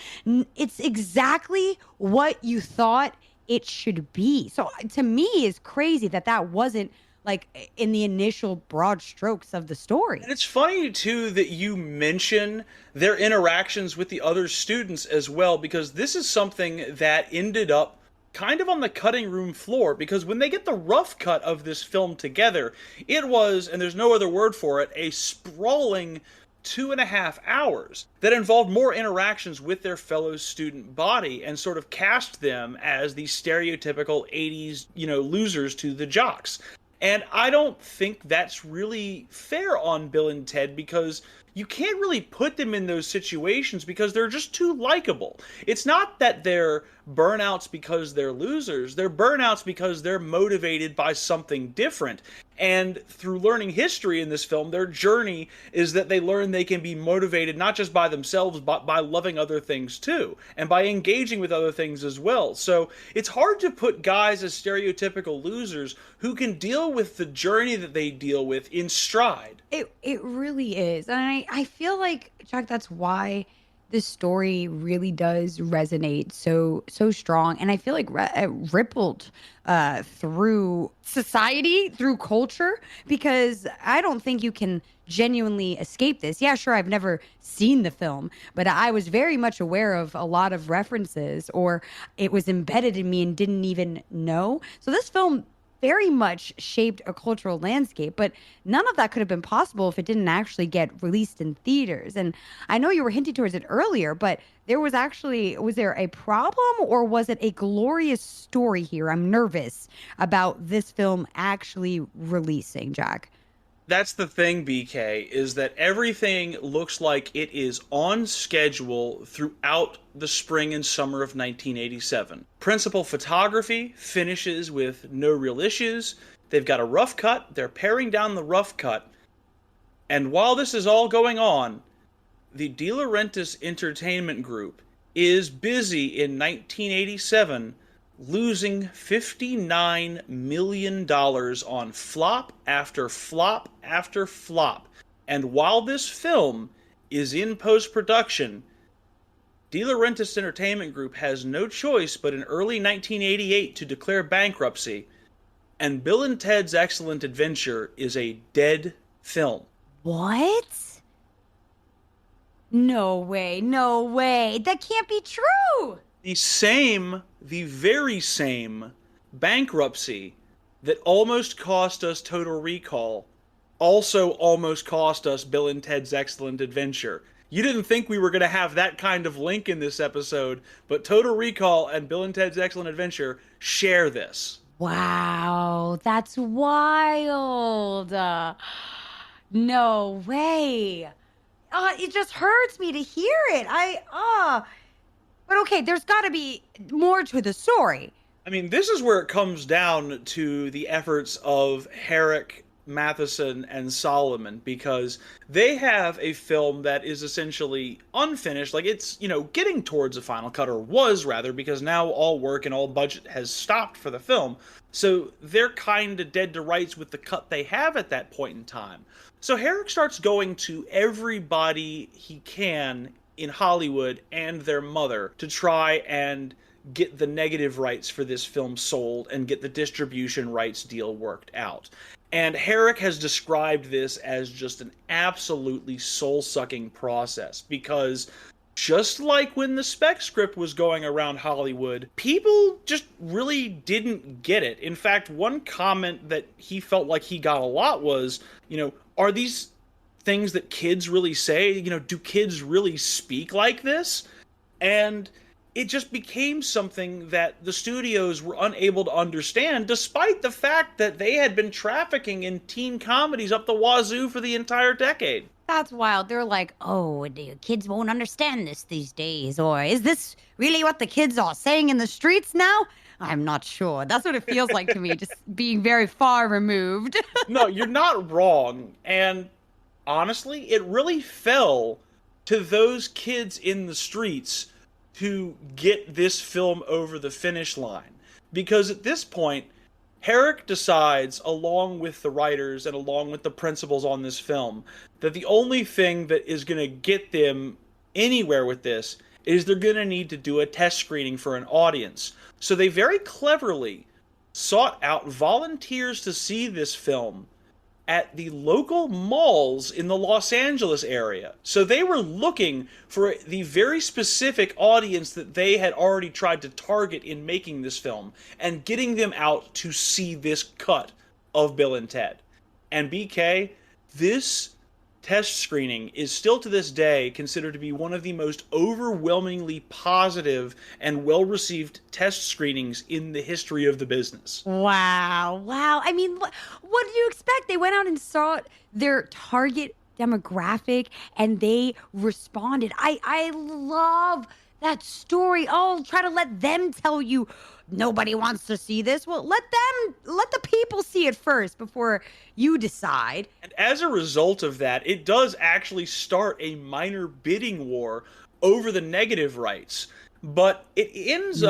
exactly what you thought it should be. So to me, it's crazy that wasn't like in the initial broad strokes of the story. And it's funny too that you mention their interactions with the other students as well, because this is something that ended up kind of on the cutting room floor, because when they get the rough cut of this film together, it was, and there's no other word for it, a sprawling 2.5 hours that involved more interactions with their fellow student body and sort of cast them as the stereotypical 80s, losers to the jocks. And I don't think that's really fair on Bill and Ted, because you can't really put them in those situations because they're just too likable. It's not that they're burnouts because they're losers. They're burnouts because they're motivated by something different. And through learning history in this film, their journey is that they learn they can be motivated not just by themselves, but by loving other things too, and by engaging with other things as well. So it's hard to put guys as stereotypical losers who can deal with the journey that they deal with in stride. It really is. And I feel like, Jack, that's why this story really does resonate so strong. And I feel like it rippled through society, through culture, because I don't think you can genuinely escape this. Yeah, sure, I've never seen the film, but I was very much aware of a lot of references, or it was embedded in me and didn't even know. So this film very much shaped a cultural landscape, but none of that could have been possible if it didn't actually get released in theaters. And I know you were hinting towards it earlier, but was there a problem, or was it a glorious story here? I'm nervous about this film actually releasing, Jack. That's the thing, BK, is that everything looks like it is on schedule throughout the spring and summer of 1987. Principal photography finishes with no real issues. They've got a rough cut. They're paring down the rough cut. And while this is all going on, the De Laurentiis Entertainment Group is busy in 1987 losing $59 million on flop after flop after flop. And while this film is in post-production, De Laurentiis Entertainment Group has no choice but in early 1988 to declare bankruptcy, and Bill and Ted's Excellent Adventure is a dead film. What? No way, no way. That can't be true. The very same bankruptcy that almost cost us Total Recall also almost cost us Bill and Ted's Excellent Adventure. You didn't think we were going to have that kind of link in this episode, but Total Recall and Bill and Ted's Excellent Adventure share this. Wow, that's wild. No way. It just hurts me to hear it. But okay, there's got to be more to the story. I mean, this is where it comes down to the efforts of Herek, Matheson, and Solomon, because they have a film that is essentially unfinished. Like, it's, getting towards a final cut, or was rather, because now all work and all budget has stopped for the film. So they're kind of dead to rights with the cut they have at that point in time. So Herek starts going to everybody he can in Hollywood and their mother to try and get the negative rights for this film sold and get the distribution rights deal worked out. And Herek has described this as just an absolutely soul-sucking process, because just like when the spec script was going around Hollywood, people just really didn't get it. In fact, one comment that he felt like he got a lot was, are these things that kids really say? Do kids really speak like this? And it just became something that the studios were unable to understand, despite the fact that they had been trafficking in teen comedies up the wazoo for the entire decade. That's wild. They're like, oh, the kids won't understand this these days. Or is this really what the kids are saying in the streets now? I'm not sure. That's what it feels like to me, just being very far removed. No, you're not wrong. And honestly, it really fell to those kids in the streets to get this film over the finish line. Because at this point, Herek decides, along with the writers and along with the principals on this film, that the only thing that is going to get them anywhere with this is they're going to need to do a test screening for an audience. So they very cleverly sought out volunteers to see this film at the local malls in the Los Angeles area. So they were looking for the very specific audience that they had already tried to target in making this film and getting them out to see this cut of Bill and Ted. And BK, this test screening is still to this day considered to be one of the most overwhelmingly positive and well-received test screenings in the history of the business. Wow. I mean, what do you expect? They went out and saw their target demographic and they responded. I love that story. Oh, try to let them tell you nobody wants to see this. Well, let the people see it first before you decide. And as a result of that, it does actually start a minor bidding war over the negative rights. But it ends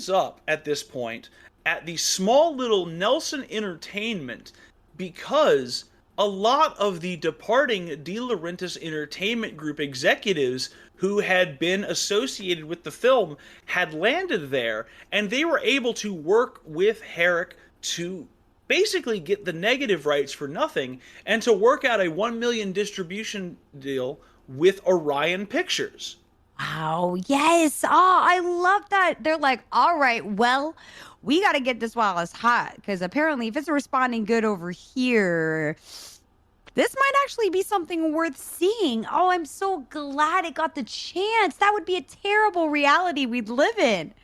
up at this point at the small little Nelson Entertainment, because a lot of the departing De Laurentiis Entertainment Group executives who had been associated with the film had landed there, and they were able to work with Herek to basically get the negative rights for nothing and to work out a $1 million distribution deal with Orion Pictures. Wow, yes. Oh, I love that. They're like, all right, well, we got to get this while it's hot, because apparently if it's responding good over here, this might actually be something worth seeing. Oh, I'm so glad it got the chance. That would be a terrible reality we'd live in.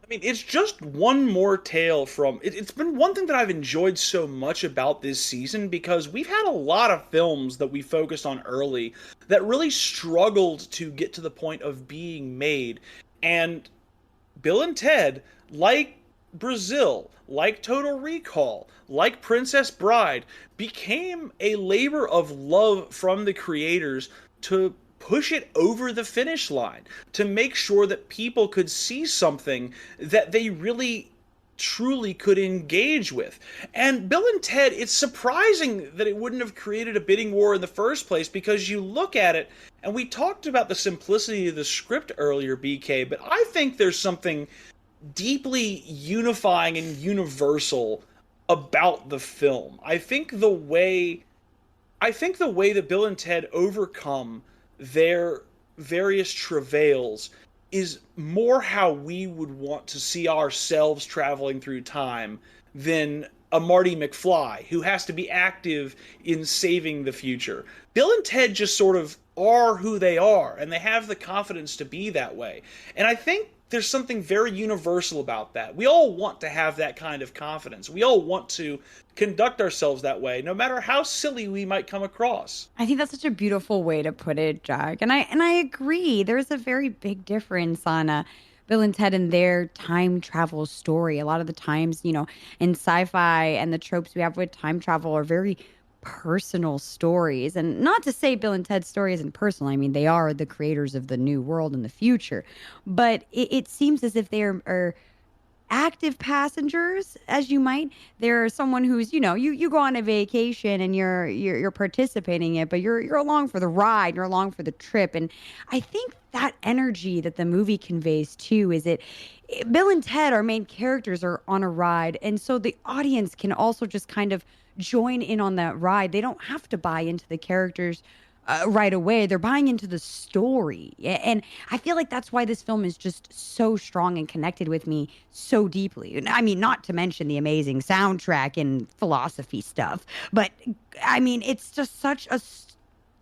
I mean, it's just one more tale from... It's been one thing that I've enjoyed so much about this season, because we've had a lot of films that we focused on early that really struggled to get to the point of being made. And Bill and Ted, like Brazil, like Total Recall, like Princess Bride, became a labor of love from the creators to push it over the finish line, to make sure that people could see something that they really truly could engage with. And Bill and Ted, it's surprising that it wouldn't have created a bidding war in the first place, because you look at it, and we talked about the simplicity of the script earlier, BK, but I think there's something deeply unifying and universal about the film. I think the way that Bill and Ted overcome their various travails is more how we would want to see ourselves traveling through time than a Marty McFly who has to be active in saving the future. Bill and Ted just sort of are who they are, and they have the confidence to be that way. And I think there's something very universal about that. We all want to have that kind of confidence. We all want to conduct ourselves that way, no matter how silly we might come across. I think that's such a beautiful way to put it, Jack. And I agree. There's a very big difference on Bill and Ted and their time travel story. A lot of the times, in sci-fi and the tropes we have with time travel are very personal stories. And not to say Bill and Ted's story isn't personal. I mean, they are the creators of the new world and the future. But it seems as if they are active passengers, as you might. They're someone who's, you go on a vacation and you're participating in it, but you're along for the ride, you're along for the trip. And I think that energy that the movie conveys too is Bill and Ted, our main characters, are on a ride, and so the audience can also just kind of join in on that ride. They don't have to buy into the characters right away. They're buying into the story. And I feel like that's why this film is just so strong and connected with me so deeply. And I mean, not to mention the amazing soundtrack and philosophy stuff, but I mean, it's just such a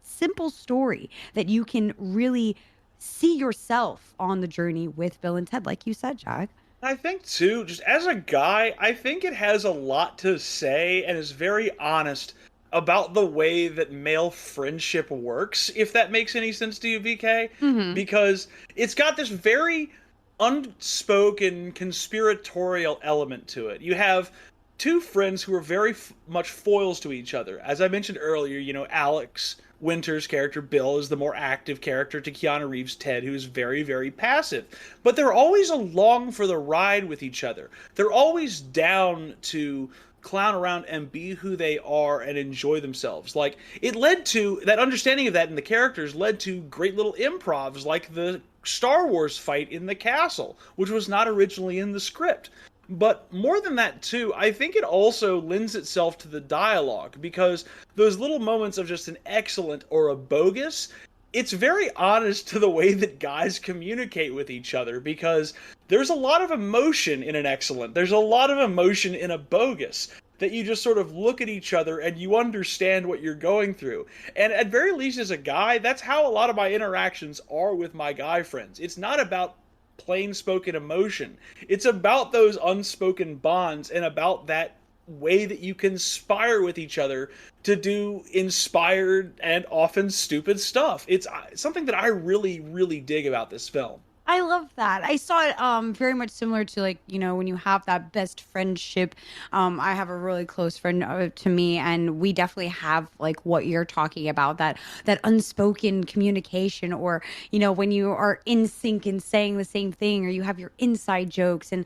simple story that you can really see yourself on the journey with Bill and Ted, like you said, Jack. I think too, just as a guy, I think it has a lot to say and is very honest about the way that male friendship works, if that makes any sense to you, VK. Because it's got this very unspoken conspiratorial element to it. You have two friends who are very much foils to each other. As I mentioned earlier, you know, Alex Winter's character, Bill, is the more active character to Keanu Reeves' Ted, who is very, very passive. But they're always along for the ride with each other. They're always down to clown around and be who they are and enjoy themselves. Like, it led to, that understanding of that in the characters led to great little improvs, like the Star Wars fight in the castle, which was not originally in the script. But more than that, too, I think it also lends itself to the dialogue, because those little moments of just an excellent or a bogus, it's very honest to the way that guys communicate with each other, because there's a lot of emotion in an excellent. There's a lot of emotion in a bogus, that you just sort of look at each other and you understand what you're going through. And at very least as a guy, that's how a lot of my interactions are with my guy friends. It's not about plain spoken emotion. It's about those unspoken bonds and about that way that you conspire with each other to do inspired and often stupid stuff. It's something that I really, really dig about this film. I love that. I saw it very much similar to, like, you know, when you have that best friendship. I have a really close friend to me, and we definitely have like what you're talking about, that unspoken communication, or, you know, when you are in sync and saying the same thing, or you have your inside jokes. And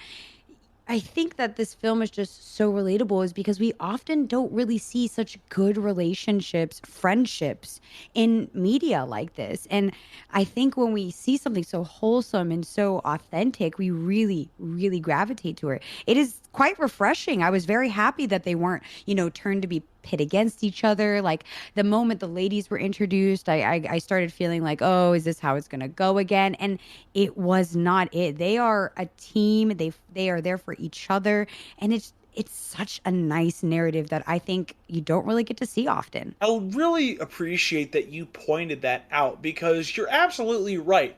I think that this film is just so relatable, is because we often don't really see such good relationships, friendships in media like this. And I think when we see something so wholesome and so authentic, we really, really gravitate to it. It is quite refreshing. I was very happy that they weren't, you know, turned to be pit against each other. Like, the moment the ladies were introduced, I started feeling like, oh, is this how it's gonna go again? And it was not it. They are a team. They are there for each other, and it's such a nice narrative that I think you don't really get to see often. I really appreciate that you pointed that out, because you're absolutely right.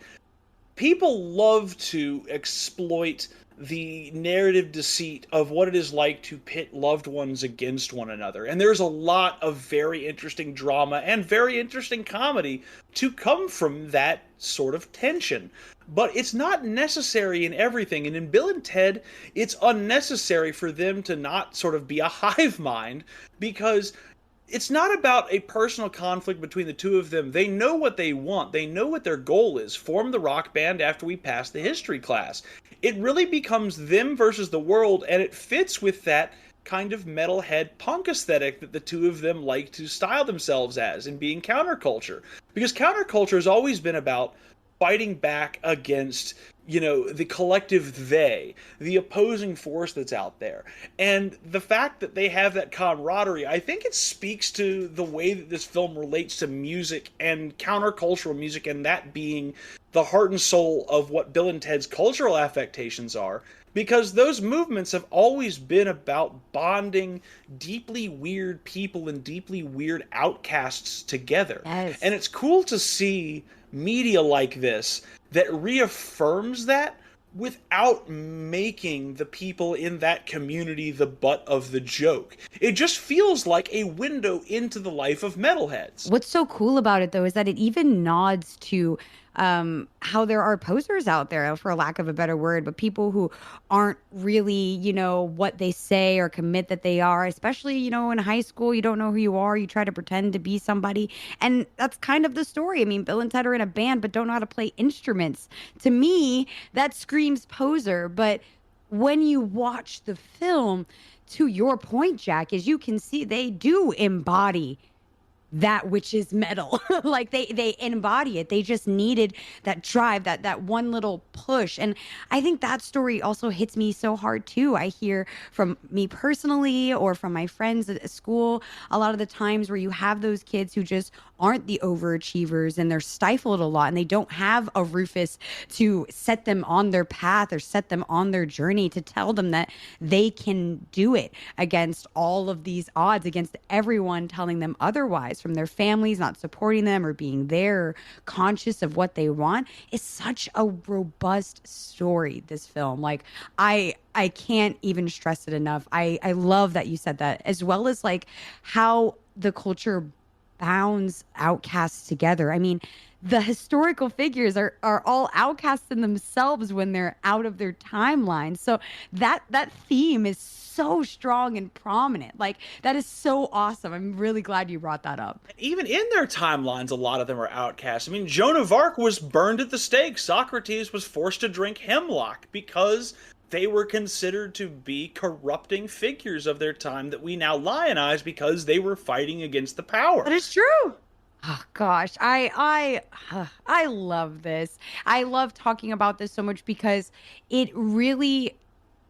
People love to exploit the narrative deceit of what it is like to pit loved ones against one another. And there's a lot of very interesting drama and very interesting comedy to come from that sort of tension. But it's not necessary in everything. And in Bill and Ted, it's unnecessary for them to not sort of be a hive mind, because it's not about a personal conflict between the two of them. They know what they want. They know what their goal is. Form the rock band after we pass the history class. It really becomes them versus the world, and it fits with that kind of metalhead punk aesthetic that the two of them like to style themselves as, and being counterculture. Because counterculture has always been about fighting back against, you know, the collective they, the opposing force that's out there. And the fact that they have that camaraderie, I think it speaks to the way that this film relates to music and countercultural music, and that being the heart and soul of what Bill and Ted's cultural affectations are. Because those movements have always been about bonding deeply weird people and deeply weird outcasts together. Yes. And it's cool to see media like this that reaffirms that without making the people in that community the butt of the joke. It just feels like a window into the life of metalheads. What's so cool about it, though, is that it even nods to how there are posers out there, for lack of a better word, but people who aren't really, you know, what they say or commit that they are. Especially, you know, in high school, you don't know who you are. You try to pretend to be somebody. And that's kind of the story. I mean, Bill and Ted are in a band, but don't know how to play instruments. To me, that screams poser. But when you watch the film, to your point, Jack, is you can see they do embody that which is metal. Like, they embody it. They just needed that drive, that one little push. And I think that story also hits me so hard too. I hear from me personally, or from my friends at school, a lot of the times where you have those kids who just aren't the overachievers, and they're stifled a lot, and they don't have a Rufus to set them on their path or set them on their journey to tell them that they can do it against all of these odds, against everyone telling them otherwise, from their families not supporting them or being there, conscious of what they want. It's such a robust story, this film. Like, I can't even stress it enough. I love that you said that, as well as like how the culture bounds outcasts together. I mean, the historical figures are all outcasts in themselves when they're out of their timeline. So that theme is so strong and prominent. Like, that is so awesome. I'm really glad you brought that up. Even in their timelines, a lot of them are outcasts. I mean, Joan of Arc was burned at the stake. Socrates was forced to drink hemlock because they were considered to be corrupting figures of their time that we now lionize because they were fighting against the power. That is true. Oh gosh, I love this. I love talking about this so much because it really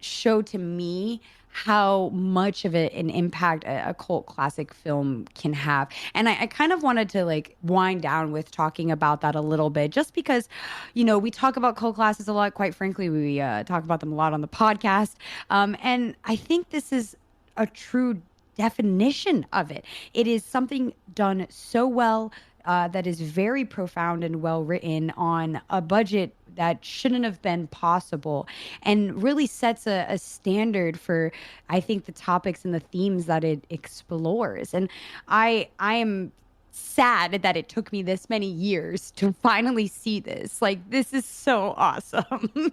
showed to me how much of an impact a cult classic film can have. And I kind of wanted to like wind down with talking about that a little bit, just because, you know, we talk about cult classics a lot. Quite frankly, we talk about them a lot on the podcast. And I think this is a true definition of it. It is something done so well, that is very profound and well written on a budget that shouldn't have been possible, and really sets a standard for, I think, the topics and the themes that it explores. And I am sad that it took me this many years to finally see this. Like, this is so awesome.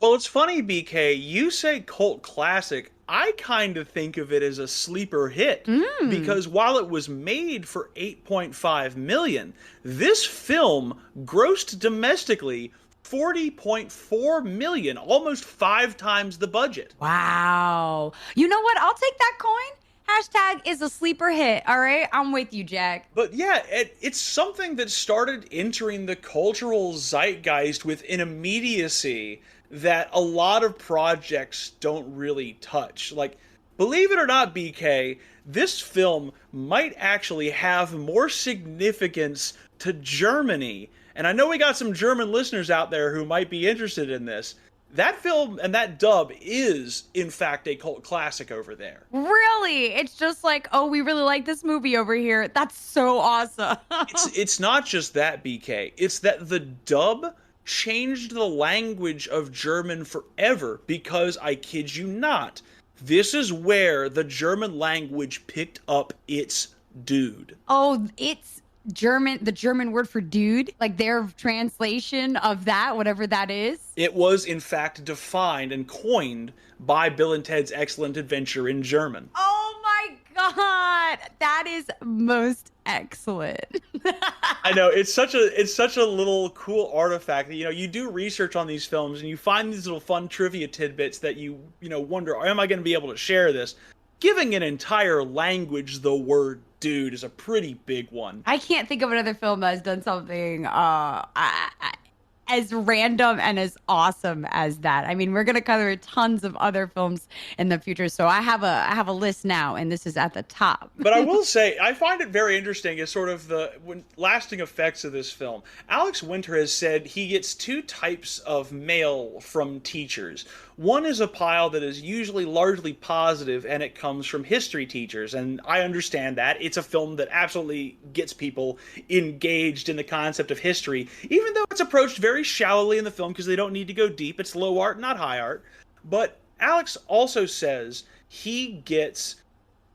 Well, it's funny, BK, you say cult classic. I kind of think of it as a sleeper hit, because while it was made for $8.5 million, this film grossed domestically $40.4 million, almost 5 times the budget. Wow. You know what? I'll take that coin. Hashtag is a sleeper hit. All right. I'm with you, Jack. But yeah, it's something that started entering the cultural zeitgeist with an immediacy that a lot of projects don't really touch. Like, believe it or not, BK, this film might actually have more significance to Germany. And I know we got some German listeners out there who might be interested in this. That film and that dub is, in fact, a cult classic over there. Really? It's just like, oh, we really like this movie over here. That's so awesome. It's not just that, BK. It's that the dub changed the language of German forever because, I kid you not, this is where the German language picked up its dude. Oh, it's German, the German word for dude, like their translation of that, whatever that is. It was, in fact, defined and coined by Bill and Ted's Excellent Adventure in German. Oh my God, that is most excellent. I know, it's such a little cool artifact that, you know, you do research on these films and you find these little fun trivia tidbits that you wonder, am I going to be able to share this? Giving an entire language the word dude is a pretty big one. I can't think of another film that has done something as random and as awesome as that. I mean, we're going to cover tons of other films in the future, so I have a list now, and this is at the top. But I will say, I find it very interesting as sort of the lasting effects of this film. Alex Winter has said he gets 2 types of mail from teachers. One is a pile that is usually largely positive, and it comes from history teachers, and I understand that. It's a film that absolutely gets people engaged in the concept of history, even though it's approached very shallowly in the film because they don't need to go deep. It's low art, not high art. But Alex also says he gets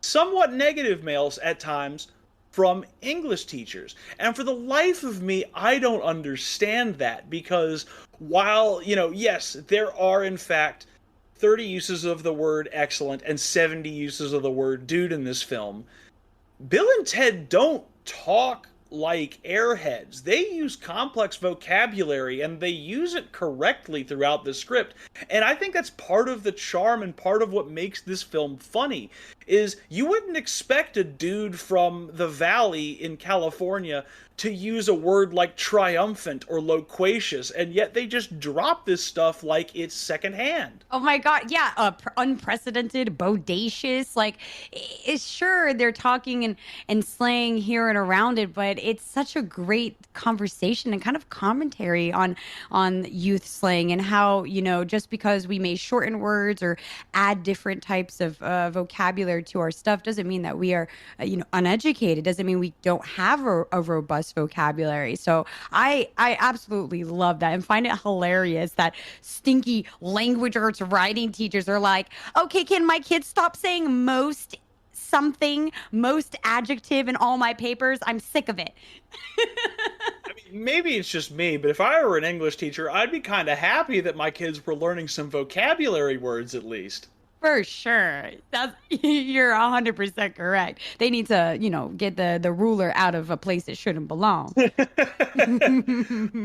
somewhat negative mails at times from English teachers. And for the life of me, I don't understand that, because while, yes, there are in fact 30 uses of the word excellent and 70 uses of the word dude in this film, Bill and Ted don't talk like airheads. They use complex vocabulary and they use it correctly throughout the script. And I think that's part of the charm and part of what makes this film funny, is you wouldn't expect a dude from the valley in California to use a word like triumphant or loquacious, and yet they just drop this stuff like it's secondhand. Oh my God, yeah, unprecedented, bodacious, like, it's sure they're talking and slang here and around it, but but it's such a great conversation and kind of commentary on youth slang and how, just because we may shorten words or add different types of vocabulary to our stuff doesn't mean that we are, uneducated. Doesn't mean we don't have a robust vocabulary. So I absolutely love that and find it hilarious that stinky language arts writing teachers are like, okay, can my kids stop saying most something, most adjective in all my papers? I'm sick of it. I mean, maybe it's just me, but if I were an English teacher, I'd be kind of happy that my kids were learning some vocabulary words at least. For sure. You're 100% correct. They need to, get the ruler out of a place it shouldn't belong.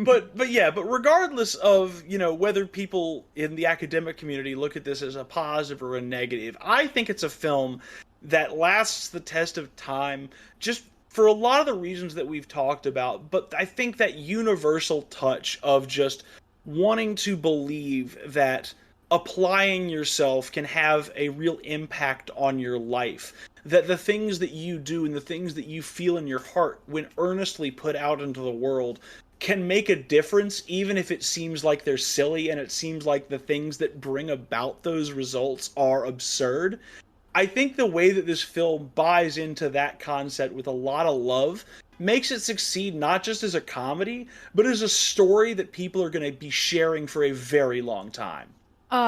But regardless of, whether people in the academic community look at this as a positive or a negative, I think it's a film that lasts the test of time just for a lot of the reasons that we've talked about. But I think that universal touch of just wanting to believe that applying yourself can have a real impact on your life. That the things that you do and the things that you feel in your heart when earnestly put out into the world can make a difference, even if it seems like they're silly and it seems like the things that bring about those results are absurd. I think the way that this film buys into that concept with a lot of love makes it succeed not just as a comedy, but as a story that people are going to be sharing for a very long time.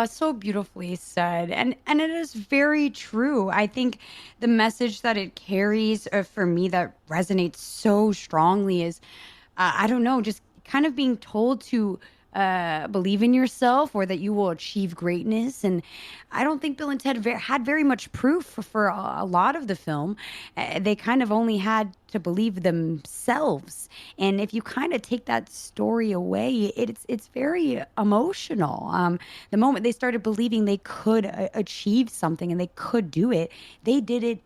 So beautifully said. And it is very true. I think the message that it carries for me that resonates so strongly is, I don't know, just kind of being told to believe in yourself or that you will achieve greatness. And I don't think Bill and Ted had very much proof for a lot of the film. They kind of only had to believe themselves. And if you kind of take that story away, it's very emotional. The moment they started believing they could achieve something and they could do it, they did it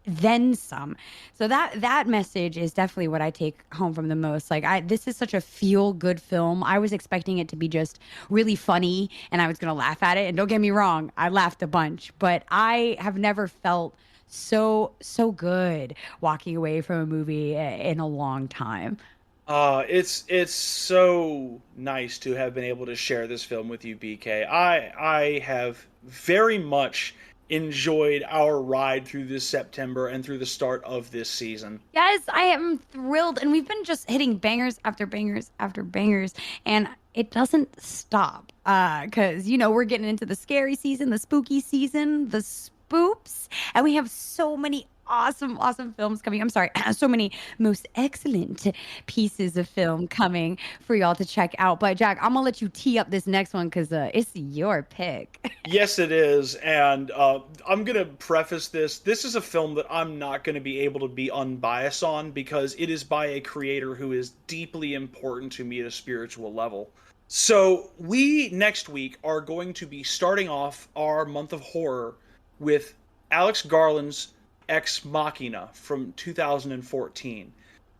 then some. So that message is definitely what I take home from the most. Like, this is such a feel good film. I was expecting it to be just really funny and I was gonna laugh at it, and don't get me wrong, I laughed a bunch, but I have never felt so good walking away from a movie in a long time. It's so nice to have been able to share this film with you, BK. I have very much enjoyed our ride through this September and through the start of this season. Yes, I am thrilled. And we've been just hitting bangers after bangers after bangers. And it doesn't stop. Because, we're getting into the scary season, the spooky season, the spoops. And we have so many awesome films coming. I'm sorry, so many most excellent pieces of film coming for y'all to check out. But Jack, I'm gonna let you tee up this next one because it's your pick. Yes, it is. And I'm gonna preface this. This is a film that I'm not gonna be able to be unbiased on because it is by a creator who is deeply important to me at a spiritual level. So we next week are going to be starting off our month of horror with Alex Garland's Ex Machina from 2014.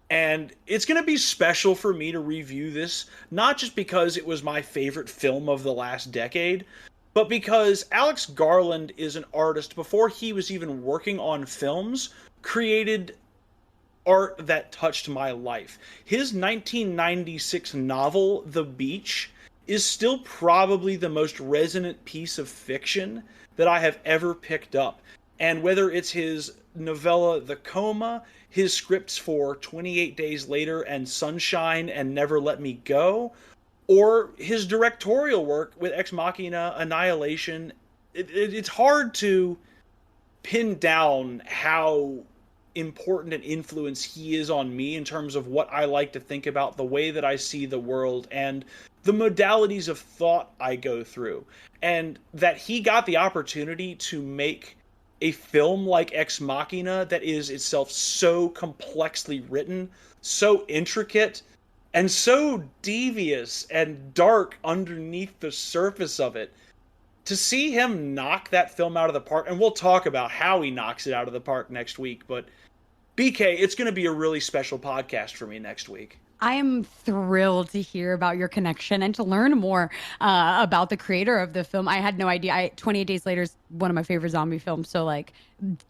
And it's going to be special for me to review this, not just because it was my favorite film of the last decade, but because Alex Garland is an artist before he was even working on films, created art that touched my life. His 1996 novel, The Beach, is still probably the most resonant piece of fiction that I have ever picked up. And whether it's his novella The Coma, his scripts for 28 Days Later and Sunshine and Never Let Me Go, or his directorial work with Ex Machina, Annihilation, it's hard to pin down how important an influence he is on me in terms of what I like to think about, the way that I see the world, and the modalities of thought I go through. And that he got the opportunity to make a film like Ex Machina that is itself so complexly written, so intricate, and so devious and dark underneath the surface of it. To see him knock that film out of the park, and we'll talk about how he knocks it out of the park next week, but BK, it's going to be a really special podcast for me next week. I am thrilled to hear about your connection and to learn more about the creator of the film. I had no idea. 28 Days Later is one of my favorite zombie films. So,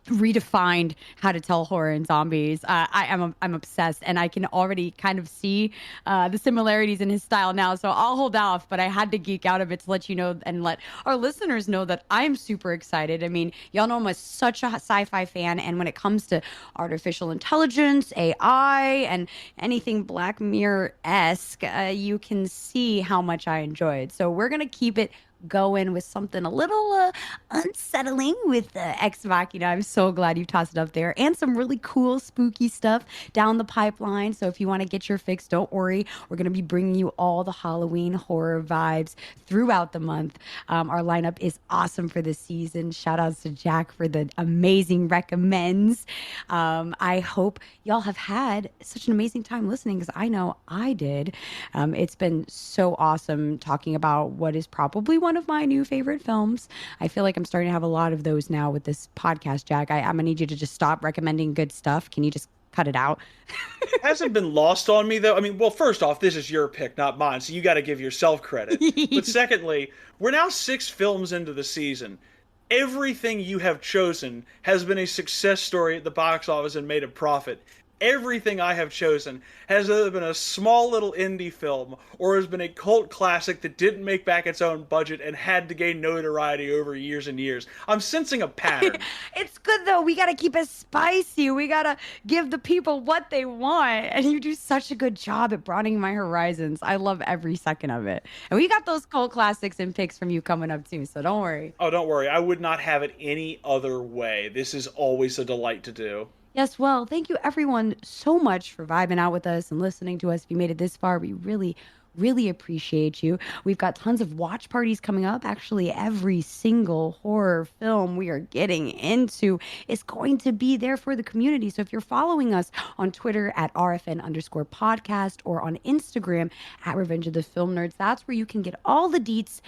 redefined how to tell horror and zombies. I'm obsessed, and I can already kind of see the similarities in his style now. So I'll hold off, but I had to geek out a bit to let you know and let our listeners know that I'm super excited. I mean, y'all know I'm such a sci-fi fan, and when it comes to artificial intelligence, AI, and anything Black Mirror-esque, you can see how much I enjoyed. So we're gonna keep it going with something a little unsettling with Ex Machina. I'm so glad you tossed it up there. And some really cool, spooky stuff down the pipeline. So if you want to get your fix, don't worry. We're going to be bringing you all the Halloween horror vibes throughout the month. Our lineup is awesome for this season. Shout outs to Jack for the amazing recommends. I hope y'all have had such an amazing time listening, because I know I did. It's been so awesome talking about what is probably one of my new favorite films. I feel like I'm starting to have a lot of those now with this podcast, Jack. I'm gonna need you to just stop recommending good stuff. Can you just cut it out? It hasn't been lost on me, though. I mean, well, first off, this is your pick, not mine, so you got to give yourself credit. But secondly, we're now 6 films into the season. Everything you have chosen has been a success story at the box office and made a profit. Everything I have chosen has either been a small little indie film or has been a cult classic that didn't make back its own budget and had to gain notoriety over years and years. I'm sensing a pattern. It's good, though. We got to keep it spicy. We got to give the people what they want. And you do such a good job at broadening my horizons. I love every second of it. And we got those cult classics and picks from you coming up, too. So don't worry. Oh, don't worry. I would not have it any other way. This is always a delight to do. Yes, well, thank you everyone so much for vibing out with us and listening to us. If you made it this far, we really appreciate you. We've got tons of watch parties coming up. Actually, every single horror film we are getting into is going to be there for the community. So if you're following us on Twitter at RFN_podcast or on Instagram at Revenge of the Film Nerds, that's where you can get all the deets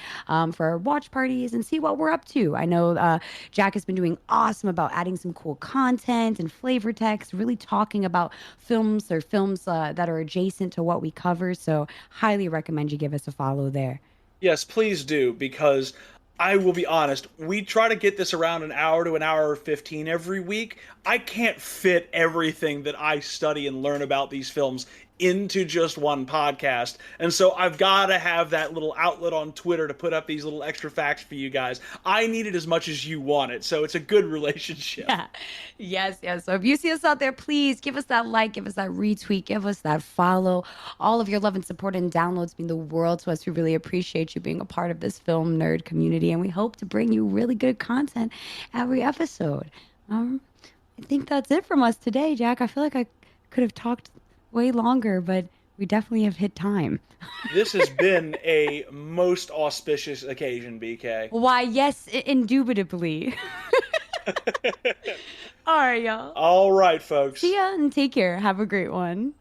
for our watch parties and see what we're up to. I know Jack has been doing awesome about adding some cool content and flavor text, really talking about films that are adjacent to what we cover. So highly recommend you give us a follow there. Yes, please do, because I will be honest, we try to get this around an hour to an hour 15 every week. I can't fit everything that I study and learn about these films into just one podcast. And so I've got to have that little outlet on Twitter to put up these little extra facts for you guys. I need it as much as you want it. So it's a good relationship. Yeah. Yes. So if you see us out there, please give us that like, give us that retweet, give us that follow. All of your love and support and downloads mean the world to us. We really appreciate you being a part of this film nerd community, and we hope to bring you really good content every episode. I think that's it from us today, Jack. I feel like I could have talked way longer, but we definitely have hit time. This has been a most auspicious occasion, BK. Why, yes, indubitably. All right, y'all. All right, folks. See ya and take care. Have a great one.